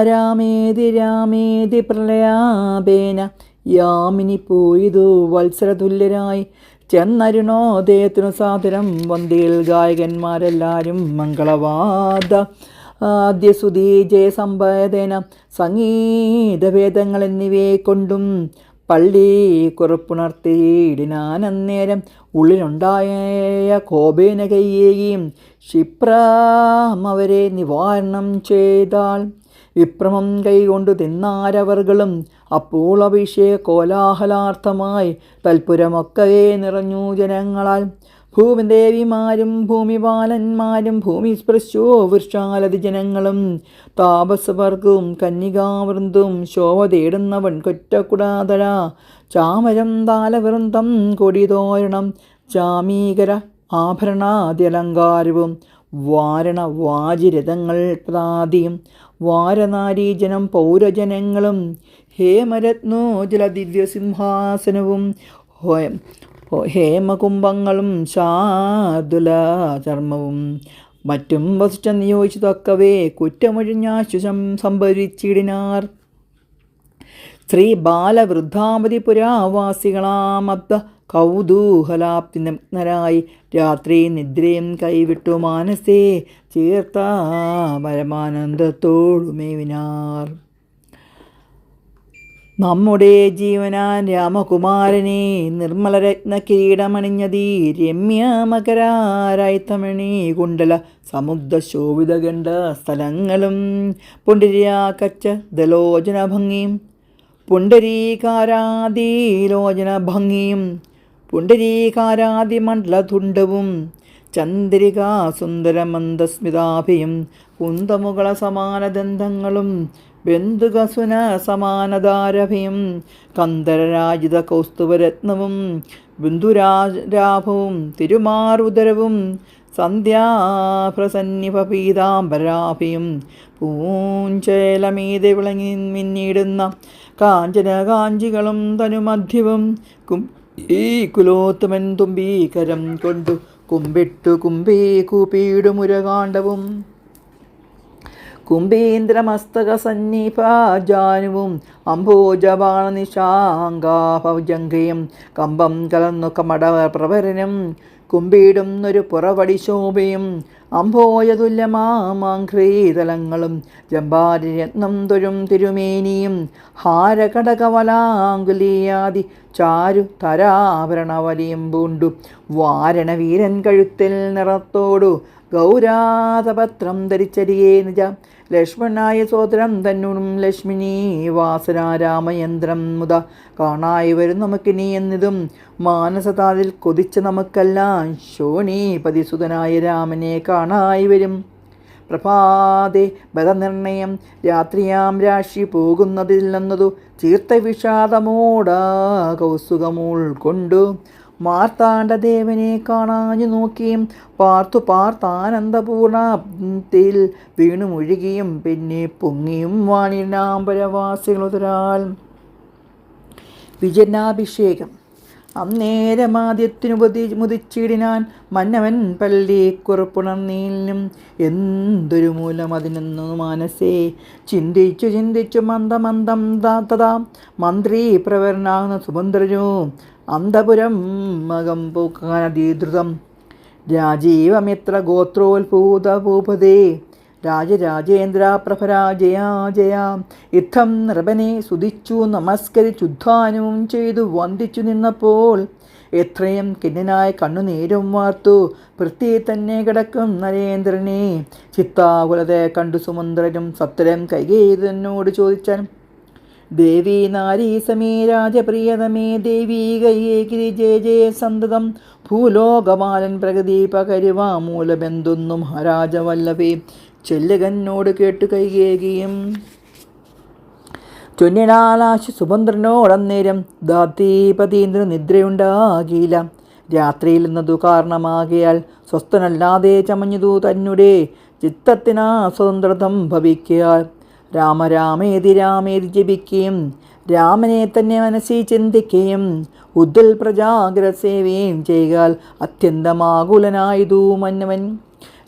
രാമേതി പ്രളയാപേന യാമിനി പോയതു വത്സരതുല്യരായി. ചെന്നരുണോദയത്തിനു സാദരം വന്ദിയിൽ ഗായകന്മാരെല്ലാവരും മംഗളവാദ ആദ്യസുധീ ജയസമ്പേദന സംഗീതഭേദങ്ങൾ എന്നിവയെ കൊണ്ടും പള്ളി കുറപ്പുണർത്തിയിടിനാനന്നേരം. ഉള്ളിലുണ്ടായ കോപേന കൈയേയും ക്ഷിപ്രമവരെ നിവാരണം ചെയ്താൽ. വിപ്രമം കൈകൊണ്ടു തിന്നാരവർകളും അപ്പോൾ അഭിഷേക കോലാഹലാർത്ഥമായി തൽപുരമൊക്കവേ നിറഞ്ഞു ജനങ്ങളാൽ. ഭൂമിദേവിമാരും ഭൂമിപാലന്മാരും ഭൂമിസ്പൃശോ വൃക്ഷാലതി ജനങ്ങളും താപസവർഗവും കന്യകാവൃന്ദും ശോഭ തേടുന്നവൻ കൊറ്റക്കുടാതഴ ചാമരം താലവൃന്ദം കൊടിതോരണം ജാമീകര ആഭരണാദ്യലങ്കാരവും വാരണ വാജിരഥങ്ങൾ പ്രാതിയും വാരനാരീജനം പൗരജനങ്ങളും ഹേമരത്നോജല ദിവ്യസിംഹാസനവും ഹേമകുംഭങ്ങളും ശാർദുല ചർമ്മവും മറ്റും വസിച്ച നിയോഗിച്ചതൊക്കവേ കുറ്റമൊഴിഞ്ഞാശു സംഭരിച്ചിടിനാർ. ശ്രീ ബാലവൃദ്ധാമതി പുരാവാസികളാമബ്ദ കൗതൂഹലാപ്തി നഗ്നരായി രാത്രി നിദ്രയും കൈവിട്ടു മാനസേ ചേർത്ത പരമാനന്ദത്തോടുമേവിനാർ. നമ്മുടെ ജീവനാൻ രാമകുമാരനെ നിർമ്മലരത്ന കിരീടമണിഞ്ഞതീ രമ്യമകരാരായി തമിഴി കുണ്ടല സമുദ്ര ശോഭിതകണ്ഠ സ്ഥലങ്ങളും പുണ്ടരീകാച്ച ദലോചന ഭംഗിയും പുണ്ടരീകാരാദിലോചന ഭംഗിയും പുണ്ടരീകാരാദിമണ്ഡലതുണ്ടവും ചന്ദ്രികാ സുന്ദരമന്ദസ്മിതാഭിയും കുന്തമുകള സമാനദന്തങ്ങളും ബന്ധുകസുന സമാനതാരഭയും കന്ദരരാജിത കൗസ്തുഭരത്നവും ബിന്ദുരാഭവും തിരുമാറുദരവും സന്ധ്യാപ്രസന്നിഭ പീതാംബരാഭിയും പൂഞ്ചേലമീതെ വിളങ്ങി മിന്നിടുന്ന കാഞ്ചന കാഞ്ചികളും തനുമധ്യവും ഈ കുലോത്തമൻ തുമ്പീകരം കൊണ്ടു കുമ്പിട്ടു കുമ്പീ കൂപ്പിയിടുമുരകാണ്ഡവും കുംഭീന്ദ്രമസ്തക സന്നിഭാജാനുവും അംഭോജബാണ നിശാങ്കാഭജംഘയും കമ്പം കലർന്നു കമട പ്രഭരനും കുമ്പിടുന്നൊരു പുറവടി ശോഭയും അംഭോജതുല്യമാഘ്രീതലങ്ങളും ജമ്പാരത്നം തൊഴും തിരുമേനിയും ഹാരകടകവലാങ്കുലിയാദി ചാരു തരാഭരണവലിയും പൂണ്ടു വാരണവീരൻ കഴുത്തിൽ നിറത്തോടു ഗൗരാതപത്രം ധരിച്ചരികേ നിജ ലക്ഷ്മണായ സോദരം തന്നൂടും ലക്ഷ്മിണീ വാസനാരാമയന്ത്രം മുത കാണായി വരും നമുക്കിനി എന്നിതും മാനസതാതിൽ കൊതിച്ച നമുക്കെല്ലാം ശോണീപതിസുതനായ രാമനെ കാണായി വരും. പ്രഭാതേ ബലനിർണയം രാത്രിയാം രാശി പോകുന്നതില്ലെന്നതു ചീർത്തവിഷാദമോടാ കൗസുകമുൾക്കൊണ്ടു മാർത്താണ്ഡദേവനെ കാണാഞ്ഞു നോക്കിയും പാർത്താനന്ദപൂർണത്തിൽ വീണു മുഴുകിയും പിന്നെ പൊങ്ങിയും വാണിനാംബരവാസികളുതരാൽ. വിജനാഭിഷേകം. അന്നേരമാദ്യത്തിനു മുതിച്ചിടിനാൻ മന്നവൻ പള്ളിക്കുറപ്പുണർന്നീലും എന്തൊരു മൂലം അതിനൊന്നു മനസ്സേ ചിന്തിച്ചു മന്ദമന്ദം തഥാ മന്ത്രി പ്രവരനാകുന്ന സുഭദ്രനോ അന്തപുരം മകം പൂക്കാനധീധൃതം രാജീവമിത്ര ഗോത്രോത്ഭൂത ഭൂപതേ രാജരാജേന്ദ്ര പ്രഭരാജയാ ജയാ ഇത്തം നൃപനെ സ്തുതിച്ചു നമസ്കരിച്ചുദ്ധാനവും ചെയ്തു വന്ദിച്ചു നിന്നപ്പോൾ എത്രയും കിന്നനായ കണ്ണുനീരും വാർത്തു പൃഥ്വി തന്നെ കിടക്കും നരേന്ദ്രനെ ചിത്താകുലതെ കണ്ടു സുമന്ത്രനും സത്വരം കൈകേതനോട് ചോദിച്ചാൻ ദേവി നാരീ സമേ രാജപ്രിയതമേ ദേവി കൈകേകിരി ജയ ജയ സന്തതം ഭൂലോകമാലൻ പ്രഗതി പകരുവാമൂലബന്ധുന്നു മഹാരാജവല്ലഭേ ചെല്ലുകന്നോട് കേട്ടു കൈകേകിയും ചൊന്നിനാലാശി സുഭദ്രനോടന്നേരം ദാതീപതീന്ദ്ര നിദ്രയുണ്ടാകിയില്ല. രാത്രിയിൽ എന്നതു കാരണമാകിയാൽ സ്വസ്ഥനല്ലാതെ ചമഞ്ഞതു തന്നെ ചിത്തത്തിനാ സ്വതന്ത്രതം ഭവിക്കയാൽ രാമേതി ജപിക്കുകയും രാമനെ തന്നെ മനസ്സിൽ ചിന്തിക്കുകയും ഉദ്ദൽ പ്രജാഗ്രസേവയും ചെയ്യാൽ അത്യന്തമാകുലനായതു മന്നവൻ.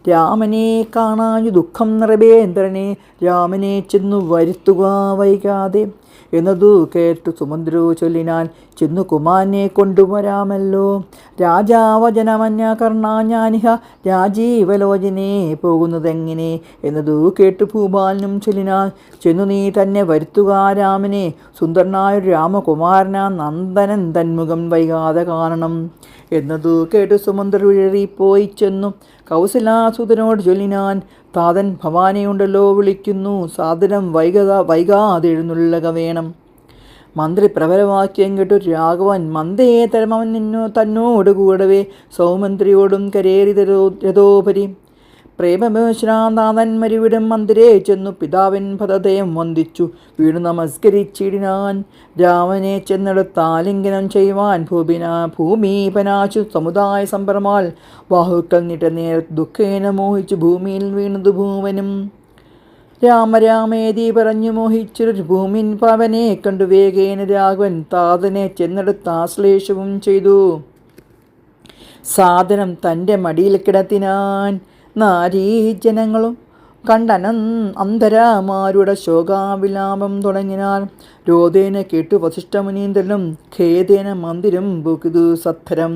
രാമനെ കാണാഞ്ഞു ദുഃഖം നൃപേന്ദ്രനെ രാമനെ ചെന്നു വരുത്തുക വൈകാതെ എന്നതു കേട്ടു സുമന്ത്രു ചൊല്ലിനാൻ ചെന്നു കുമാരനെ കൊണ്ടുവരാമല്ലോ. രാജാവചനമന്യ കർണാഞ്ഞാനിഹ രാജീവലോചനെ പോകുന്നതെങ്ങനെ എന്നതു കേട്ടു ഭൂപാലനും ചൊല്ലിനാൻ ചെന്നു നീ തന്നെ വരുത്തുക രാമനെ സുന്ദരനായൊരു രാമകുമാരന നന്ദനൻ തന്മുഖം വൈകാതെ കാണണം എന്നതു കേട്ടു സുമന്ത്രുഴറിപ്പോയി ചെന്നു കൗസലാസുതനോട് ചൊല്ലിനാൻ താതൻ ഭവാനിയുണ്ടല്ലോ വിളിക്കുന്നു സാധനം വൈകാതെ എഴുന്നള്ളുക വേണം. മന്ത്രി പ്രബലവാക്യം കേട്ടു രാഘവൻ മന്ദേ തരമവൻ തന്നോട് കൂടവേ സൗമന്ത്രിയോടും കരേറി രഥോപരി പ്രേമവിശ്രാന്താതൻ മരുവിടും മന്ദിരേ ചെന്നു പിതാവിൻ പദതയം വന്ദിച്ചു വീണു നമസ്കരിച്ചിടിനാൻ. രാമനെ ചെന്നെടുത്ത് ആലിംഗനം ചെയ്യുവാൻ ഭൂമീപനാശു സമുദായ സംഭ്രമാൽ ബാഹുക്കൾ നിട്ട നേരത്ത് ദുഃഖേന മോഹിച്ചു ഭൂമിയിൽ വീണതു ഭൂവനും. രാമേതി പറഞ്ഞു മോഹിച്ചൊരു ഭൂമിൻ പവനെ കണ്ടു വേഗേന രാഘവൻ താതനെ ചെന്നെടുത്ത് ആശ്ലേഷവും ചെയ്തു. സാധനം തൻ്റെ മടിയിൽ കിടത്തിനാൻ. നാരീജനങ്ങളും അന്തരമാരുടെ ശോകാവിലാപം തുടങ്ങിനാൽ രോദേന കേട്ടു വസിഷ്ഠമുനീന്ദ്രനും ഖേദേന മന്ദിരം പൂക്കിതു സത്വരം.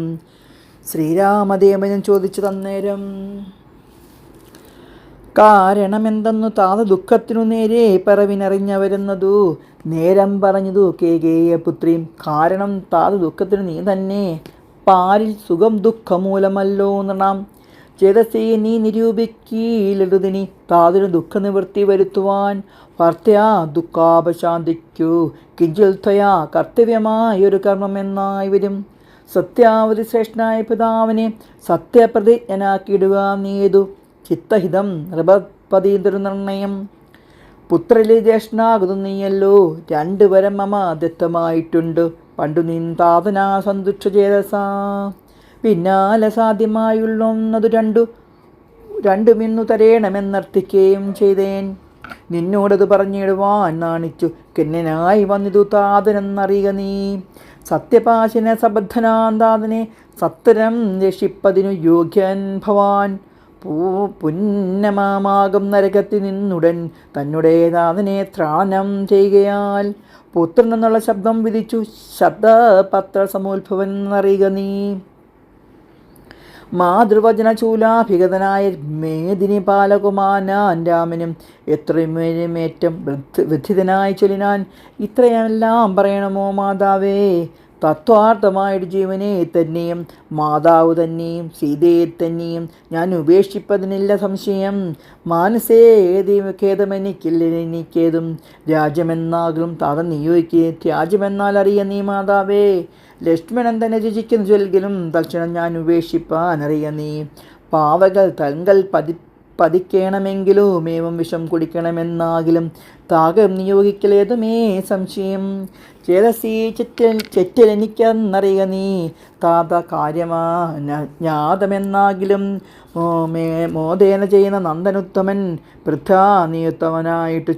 ശ്രീരാമദേവനും ചോദിച്ചു തന്നേരം കാരണമെന്തെന്നു താത ദുഃഖത്തിനു നേരെ പറവിനറിഞ്ഞവരുന്നതു നേരം പറഞ്ഞതു കേകേയ പുത്രിയും. കാരണം താത ദുഃഖത്തിനു നീ തന്നെ പാരിൽ സുഖം ദുഃഖമൂലമല്ലോ നൃണാം ചേതസേ നീ നിരൂപിക്കീലെടുതിനി താതിന് ദുഃഖനിവൃത്തി വരുത്തുവാൻ ഭർത്തയാ ദുഃഖാപശാന്തിക്കൂ കിഞ്ചിൽ ത്വയാ കർത്തവ്യമായൊരു കർമ്മമെന്നായി വരും. സത്യാവധി ശ്രേഷ്ഠനായ പിതാവിനെ സത്യപ്രതിജ്ഞനാക്കിയിടുക നീതു ചിത്തഹിതം നൃപപതീന്ദ്ര നിർണയം. പുത്രരിൽ ജ്യേഷ്ഠനാകുന്നു നീയല്ലോ, രണ്ടു വരം മമ ദത്തമായിട്ടുണ്ട്, പണ്ടു നിന്താതനാ സന്തുഷ്ട ചേതസാ. പിന്നാലെ സാധ്യമായുള്ളൊന്നതു രണ്ടുമിന്നു തരേണമെന്നർത്ഥിക്കുകയും ചെയ്തേൻ. നിന്നോടത് പറഞ്ഞിടുവാൻ നാണിച്ചു കെന്നനായി വന്നിതു താതനെന്നറിയുക നീ. സത്യപാശന സബദ്ധനാന്താതനെ സത്തരം രക്ഷിപ്പതിനു യോഗ്യൻ ഭവാൻ. പുന്നമാകും നരകത്തിൽ നിന്നുടൻ തന്നെ നാഥനെ ത്രാണം ചെയ്യുകയാൽ പുത്രൻ എന്നുള്ള ശബ്ദം വിധിച്ചു ശബ്ദപത്ര സമോത്ഭവൻ എന്നറിയുക നീ. മാതൃവചന ചൂലാഭിഗതനായ മേദിനി പാലകുമാരൻ രാമനും എത്രയുമേറ്റം വൃദ്ധിതനായി ചൊല്ലിനാൻ. ഇത്രയെല്ലാം പറയണമോ മാതാവേ? തത്വാർത്ഥമായൊരു ജീവനെ തന്നെയും മാതാവ് തന്നെയും സീതയെ തന്നെയും ഞാൻ ഉപേക്ഷിപ്പതിനില്ല സംശയം. മാനസേ ഖേദമെനിക്കില്ലെനിക്കേതും രാജ്യമെന്നാകും താത നിയോഗിക്ക് ത്യാജ്യമെന്നാൽ അറിയ നീ മാതാവേ. ലക്ഷ്മണൻ തന്നെ രുചിക്കുന്നു ചൊൽകിലും തൽക്ഷണം ഞാൻ ഉപേക്ഷിപ്പാൻ അറിയ നീ. പാവകൾ തങ്ങൾ പതിക്കണമെങ്കിലും ഏവം വിഷം കുടിക്കണമെന്നാകിലും താകം നിയോഗിക്കലേതുമേ സംശയം. ചേതസി ചെറ്റലെനിക്കെന്നറിയ നീ. താത കാര്യമാ ജ്ഞാതമെന്നാകിലും മോദേന ചെയ്യുന്ന നന്ദനുത്തമൻ വൃഥാ നിയുത്തമനായിട്ട്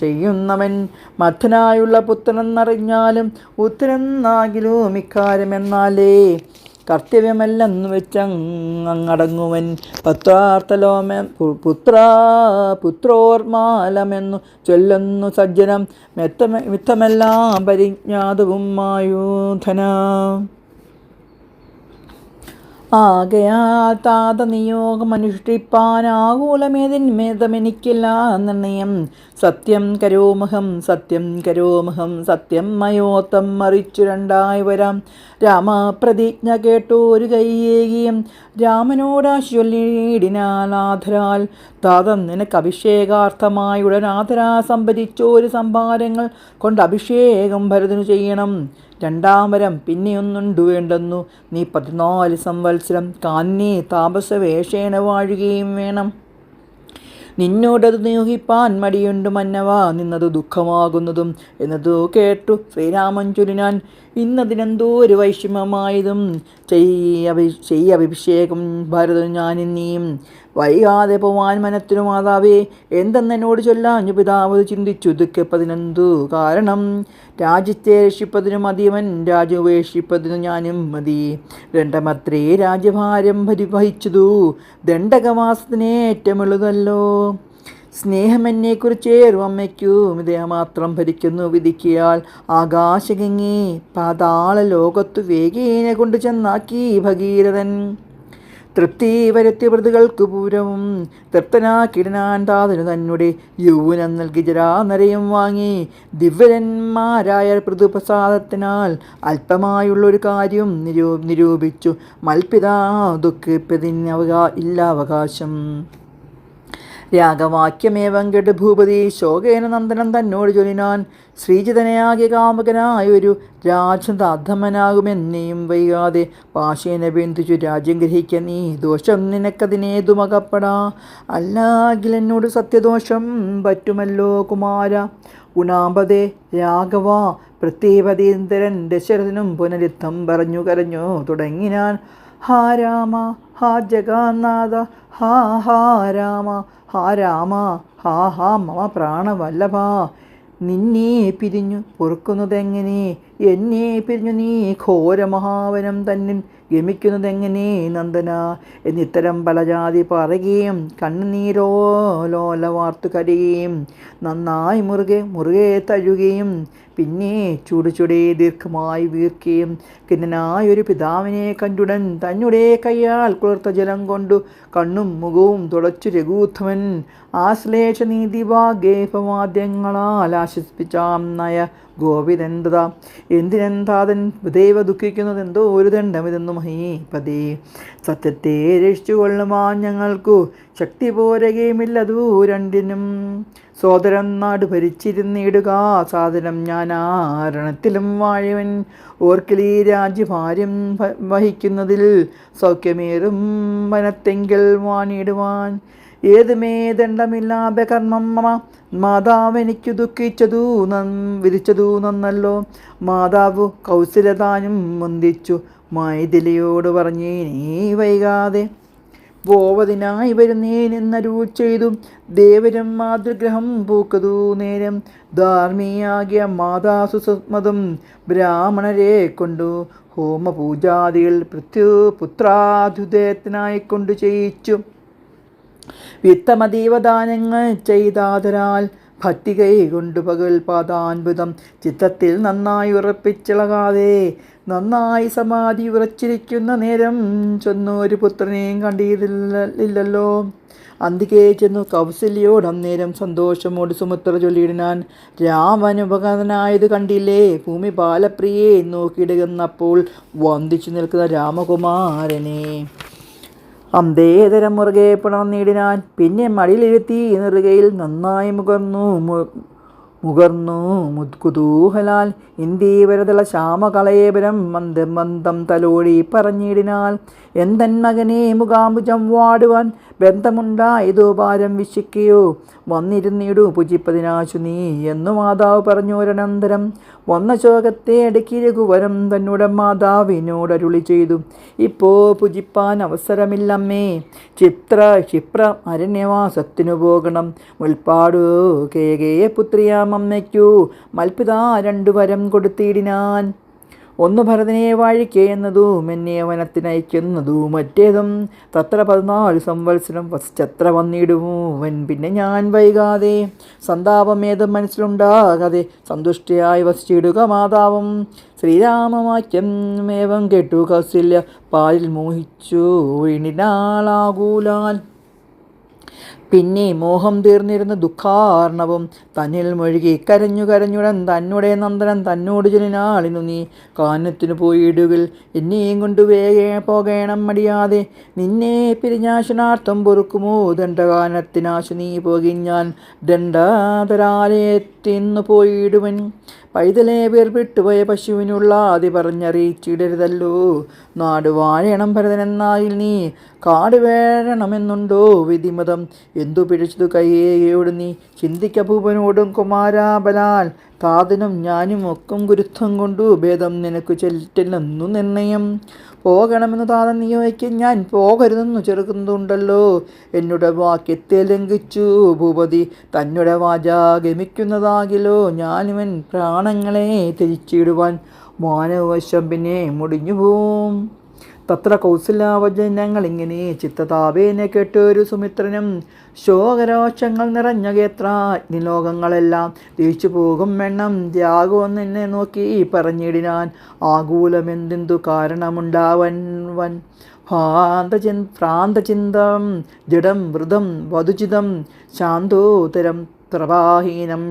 ചെയ്യുന്നവൻ. മധ്യനായുള്ള പുത്രനെന്നറിഞ്ഞാലും ഉത്തരനാകിലും ഇക്കാര്യമെന്നാലേ കർത്തവ്യമല്ലെന്നു വെച്ചങ്ങടങ്ങുവൻ. പുത്രോർമാലമെന്നു ചൊല്ലുന്നു സജ്ജനം മിത്തമെല്ലാം പരിജ്ഞാതവും മായൂധന. ആകയാൽ താത നിയോഗം അനുഷ്ഠിപ്പാനാകൂലമേതിന്മേതമെനിക്കില്ല നിർണയം. സത്യം കരോമഹം സത്യം കരോമഹം സത്യം മയോത്തം മറിച്ചു രണ്ടായി വരാം. രാമപ്രതിജ്ഞ കേട്ടോരു കൈയേകിയും രാമനോടാശൊല്ലിടിനാലാധരാൽ. താതം നിനക്ക് അഭിഷേകാർത്ഥമായി ഉടനാഥരാ സംഭരിച്ചോരു സംഭാരങ്ങൾ കൊണ്ട് അഭിഷേകം ഭരതനു ചെയ്യണം. രണ്ടാം വരം പിന്നെയൊന്നുണ്ടു വേണ്ടെന്നു. നീ 14 സംവത്സരം കാന്നി താപസവേഷേണ വാഴുകയും വേണം. നിന്നോടത് നിയോഗിപ്പാൻ മടിയുണ്ട് മന്നവ, നിന്നത് ദുഃഖമാകുന്നതും എന്നതു കേട്ടു ശ്രീരാമൻ ചൊല്ലിനാൻ. ഇന്നതിനെന്തോ ഒരു വൈഷമ്യമായതും അഭിഷേകം ഭരതൻ ഞാനിന്നീയും വൈകാതെ പോവാൻ മനത്തിനു മാതാവേ. എന്തെന്നോട് ചൊല്ലാഞ്ഞു പിതാവ് ചിന്തിച്ചു ദുഃഖപ്പതിനെന്തു കാരണം. രാജ്യത്തെ രക്ഷിപ്പതിനു മതിയവൻ രാജ്യം ഉപേക്ഷിപ്പതിനു ഞാനും മതി. ദണ്ഡമത്രേ രാജ്യഭാരം വഹിച്ചതു ദണ്ഡകമാസത്തിനേറ്റമുള്ളതല്ലോ. സ്നേഹമെന്നെക്കുറിച്ചേറും അമ്മയ്ക്കും ഇദ്ദേഹമാത്രം ഭരിക്കുന്നു വിധിക്കിയാൽ. ആകാശഗംഗേ പാതാള ലോകത്തു വേഗേന കൊണ്ടു ചെന്നാക്കി ഭഗീരഥൻ. തൃപ്തി വരുത്തിയ പ്രതികൾക്ക് പൂരവും തൃപ്തനാക്കിടനാൻ താതനു തന്നെ യൗവനം നൽകി ജരാനരയും വാങ്ങി. ദിവ്യന്മാരായ പൃഥുപ്രസാദത്തിനാൽ അല്പമായുള്ളൊരു കാര്യം നിരൂപിച്ചു മൽപിതാ ദുഃഖിപ്പതിന് ഇല്ല അവകാശം. രാഗവാക്യമേവം കേട്ട് ഭൂപതി ശോകേന നന്ദനം തന്നോട് ചൊല്ലിനാൻ. ശ്രീജിതനയാകിയ കാമകനായൊരു രാജധമനാകുമെന്നെയും വൈകാതെ പാശേന ബന്ധിച്ചു രാജ്യം ഗ്രഹിക്ക നീ. ദോഷം നിനക്കതിനേതുമകപ്പെടാ, അല്ലാകിൽ എന്നോട് സത്യദോഷം പറ്റുമല്ലോ കുമാര. ഗുണാമ്പതേ രാഘവ പ്രത്യേപതീന്ദ്രൻ ദശരഥനും പുനരുദ്ധം പറഞ്ഞു കരഞ്ഞു തുടങ്ങിനാൻ. ഹാ രാമ ഹാ ജഗന്നാഥ ഹാ ഹാ രാമ ഹാ രാമ ഹാ ഹാ മമ പ്രാണവല്ലഭ. നിന്നെ പിരിഞ്ഞു പൊറുക്കുന്നതെങ്ങനെ, എന്നെ പിരിഞ്ഞു നീ ഘോരമഹാവനം തന്നിൽ ഗമിക്കുന്നതെങ്ങനെ നന്ദന എന്നിത്തരം പല ജാതി പറയുകയും കണ്ണുനീരോലോല വാർത്തു കരയുകയും നന്നായി മുറുകെ തഴുകയും പിന്നെ ചുടുചുടേ ദീർഘമായി വീർക്കുകയും കിന്നനായൊരു പിതാവിനെ കണ്ടുടൻ തന്നെ കയ്യാൽ കുളിർത്ത ജലം കൊണ്ടു കണ്ണും മുഖവും തുടച്ചു രഘൂത്തമൻ ആശ്ലേഷ നീതിവാഗേപവാദ്യങ്ങളാൽ ആശ്വസിപ്പിച്ചാം നയ ഗോപിതെന്തത. എന്തിനെന്താതൻ ദൈവ ദുഃഖിക്കുന്നതെന്തോ ഒരു ദണ്ഡമിതെന്നു മഹീപതി. സത്യത്തെ രക്ഷിച്ചുകൊള്ളുവാൻ ഞങ്ങൾക്കു ശക്തി പോരകയുമില്ലതു രണ്ടിനും. സോദരൻ നാട് ഭരിച്ചിരുന്നിടുക സാധനം ഞാൻ ആരണത്തിലും വാഴവൻ. ഓർക്കിലീ രാജ്യഭാര്യം വഹിക്കുന്നതിൽ സൗഖ്യമേറും വനത്തെങ്കിൽ വാണിടുവാൻ. ഏതുമേ ദണ്ഡമില്ലാതെ കർമ്മം മമ മാതാവ് എനിക്ക് വിധിച്ചതു നന്നല്ലോ. മാതാവ് കൗസല്യതാനും വന്ദിച്ചു മൈഥിലിയോട് പറഞ്ഞേ, നീ വൈകാതെ പോവതിനായി വരുന്നേനെന്നരുൾ ചെയ്തു. ദേവരും മാതൃഗ്രഹം പൂക്കതു നേരം ധാർമ്മിയാകിയ മാതാസു സുസ്മതും ബ്രാഹ്മണരെ കൊണ്ടു ഹോമപൂജാദികൾ പുത്രാധുദയത്തിനായി കൊണ്ടു ചെയ്യിച്ചു. വിത്തമദീവദാനങ്ങൾ ചെയ്താതരാൽ ഭക്തി കൈകൊണ്ടു പകൽ പാദാൻപുതം ചിത്തത്തിൽ നന്നായി ഉറപ്പിച്ചിളകാതെ നന്നായി സമാധി ഉറച്ചിരിക്കുന്ന നേരം ചെന്നൊരു പുത്രനെയും കണ്ടിരുന്നില്ലല്ലോ. അന്തികെ ചെന്നു കൗസല്യോട് അന്നേരം സന്തോഷമോട് സുമിത്ര ചൊല്ലിയിടാൻ, രാമനുപകനായത് കണ്ടില്ലേ, ഭൂമി ബാലപ്രിയെ നോക്കിയിടുന്നപ്പോൾ വന്ദിച്ചു നിൽക്കുന്ന രാമകുമാരനെ. അന്തേതരം മുറുകെ പിണർന്നിടിനാൻ. പിന്നെ മടിയിലിരുത്തി നെറുകയിൽ നന്നായി മുകർന്നു കുതൂഹലാൽ ഇന്ദീവരതള ശ്യാമകളേബരം മന്ദം മന്ദം തലോടി പറഞ്ഞിടിനാൽ, എന്തൻ മകനെ മുഖാംബുജം വാടുവാൻ ബന്ധമുണ്ടായതോ ഭാരം വിശിക്കയോ, വന്നിരുന്നിടു പുജിപ്പതിനാശു നീ എന്നു മാതാവ് പറഞ്ഞോരനന്തരം വന്ന ശോകത്തെ അടക്കി രഘുവരം തന്നോട് മാതാവിനോടരുളി ചെയ്തു, ഇപ്പോ പുജിപ്പാൻ അവസരമില്ലമ്മേ, ക്ഷിപ്ര അരണ്യവാസത്തിനു പോകണം. മുൽപ്പാടു കേകയെ പുത്രിയാമമ്മയ്ക്കു മൽപിത 2 വരം കൊടുത്തിടിനാൻ. ഒന്ന് ഭരതനെ വാഴിക്കുകയെന്നതും എന്നെ വനത്തിനയക്കുന്നതും മറ്റേതും തത്ര 14 സംവത്സരം വസിച്ചത്ര വന്നിടുവൻ. പിന്നെ ഞാൻ വൈകാതെ സന്താപമേതും മനസ്സിലുണ്ടാകാതെ സന്തുഷ്ടയായി വസിച്ചിടുക. മാതാവും ശ്രീരാമവാക്യം ഏവം കേട്ടു കൗസല്യ പാലിൽ മോഹിച്ചു വീണിനാളാകൂലാൽ. പിന്നെ മോഹം തീർന്നിരുന്ന ദുഃഖാർണവും തന്നിൽ മുഴുകി കരഞ്ഞുടൻ തന്നോടെ നന്ദനൻ തന്നോട് ചൊല്ലിനാളിനു, നീ കാനനത്തിനു പോയിടുകിൽ എന്നെയും കൊണ്ട് പോകേണം മടിയാതെ. നിന്നെ പിരിഞ്ഞാശനാർത്ഥം പൊറുക്കുമോ ദണ്ഡകാനത്തിനാശ നീ പോകിഞ്ഞാൻ ദണ്ഡാതരാലയത്തിന്നു പോയിടുവൻ. പൈതലെ വേർപെട്ടുപോയ പശുവിനുള്ള ആദി പറഞ്ഞറിയിച്ചിടരുതല്ലോ. നാട് വാഴണം ഭരതനെന്നായിൽ നീ കാട് വേഴണമെന്നുണ്ടോ വിധിമതം. എന്തു പിഴച്ചതു കയ്യേയോട് നീ ചിന്തിക്ക ഭൂപനോടും കുമാരാബലാൽ. താതനും ഞാനും ഒക്കും ഗുരുത്വം കൊണ്ടു ഭേദം നിനക്ക് ചെല്ലില്ലെന്നു നിർണയം. പോകണമെന്ന് താതൻ നിയോഗിക്കും, ഞാൻ പോകരുതെന്നു ചെറുക്കുന്നതുണ്ടല്ലോ. എന്നോട് വാക്യത്തെ ലംഘിച്ചു ഭൂപതി, തന്നെ വാച ഗമിക്കുന്നതാകിലോ ഞാനിവൻ പ്രാണങ്ങളെ ത്യജിച്ചിടുവാൻ. മാനവവശം പിന്നെ മുടിഞ്ഞു പോവും. തത്ര കൗസല്യാവചനങ്ങളിങ്ങനെ ചിത്തതാപേന കേട്ടൊരു സുമിത്രനും ശോകരോഷങ്ങൾ നിറഞ്ഞ കേത്ര അഗ്നിലോകങ്ങളെല്ലാം തിരിച്ചു പോകും വെണ്ണം ത്യാഗം എന്നെ നോക്കി പറഞ്ഞിടിനാൻ. ആകൂലമെന്തെന്തു കാരണമുണ്ടാവൻ ഭ്രാന്തചിന്തം ജഡം വൃതം വധുചിതം ശാന്തോതരം പ്രവാഹീനം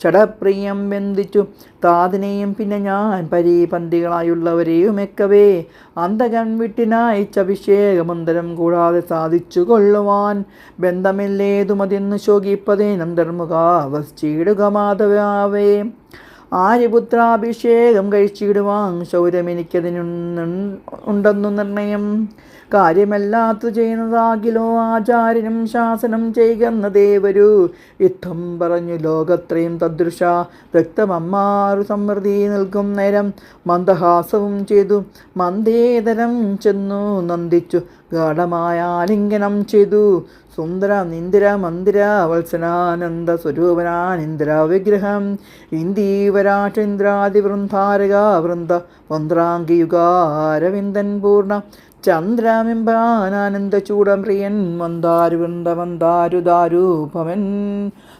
ഷഡപ്രിയം ബന്ധിച്ചു. താതിനെയും പിന്നെ ഞാൻ പരിപന്തികളായുള്ളവരെയും എക്കവേ അന്തകൻ വിട്ടിനയച്ച അഭിഷേകമന്തരം കൂടാതെ സാധിച്ചു കൊള്ളുവാൻ. ബന്ധമില്ലേതുമതിന്ന് ശോകിപ്പതേനന്തർമുഖ വസിച്ചിടുക മാധവാവേ. ആര്യപുത്രാഭിഷേകം കഴിച്ചിടുവാൻ ശൗര്യമെനിക്കതിനുണ്ടെന്നു നിർണയം. കാര്യമല്ലാത്തു ചെയ്യുന്നതാകിലോ ആചാര്യനും ശാസനം ചെയ്യുന്ന ദേവരു. യുദ്ധം പറഞ്ഞു ലോകത്രയും തദൃശ രക്തമമ്മാറു സമൃദ്ധി നൽകും നേരം മന്ദഹാസവും ചെയ്തു മന്ദേതരം ചെന്നു നന്ദിച്ചു ഗാഠമായ ആലിംഗനം ചെയ്തു. സുന്ദര നിന്ദിര മന്ദിര വത്സനാനന്ദ സ്വരൂപനാനിന്ദ്ര വിഗ്രഹം ഇന്ദീവരാക്ഷേന്ദ്രാദിവൃന്ദാരക വൃന്ദ വന്ദ്രാംഗിയുഗാരവിന്ദൻ പൂർണ്ണ ചന്ദ്രമിംബാനാനന്ദചൂടം പ്രിയൻ മന്ദാരുവൃന്ദ ഭവൻ.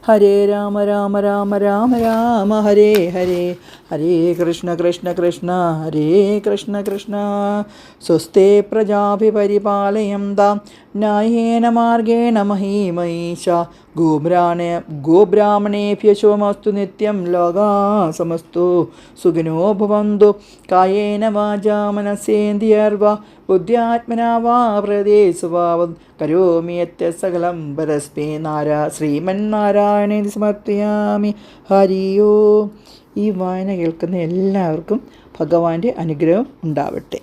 ഹരേ രാമ രാമ രാമ രാമ രാമ ഹരേ ഹരേ, ഹരേ കൃഷ്ണ കൃഷ്ണ കൃഷ്ണ ഹരേ കൃഷ്ണ കൃഷ്ണ. സ്വസ്തേ പ്രജാഭിപരിപാലയന്താം ന്യായേന മാർഗേണ മഹീമഹീഷ. ഗോബ്രാഹ്മണേഭ്യ ശുഭമസ്തു നിത്യം. ലോകാ സമസ്തു സുഖിനോ ഭവന്തു. കായേന വാചാ മനസേന്ദ്രിയർവാ ബുദ്ധ്യാത്മനാ വാ പ്രകൃതേ സ്വഭാവം കരോമി യത്ത് സകലം പരസ്മൈ ശ്രീമന്നാരായണേതി സമർപ്പയാമി. ഹരിയോ. ഈ വായന കേൾക്കുന്ന എല്ലാവർക്കും ഭഗവാന്റെ അനുഗ്രഹം ഉണ്ടാവട്ടെ.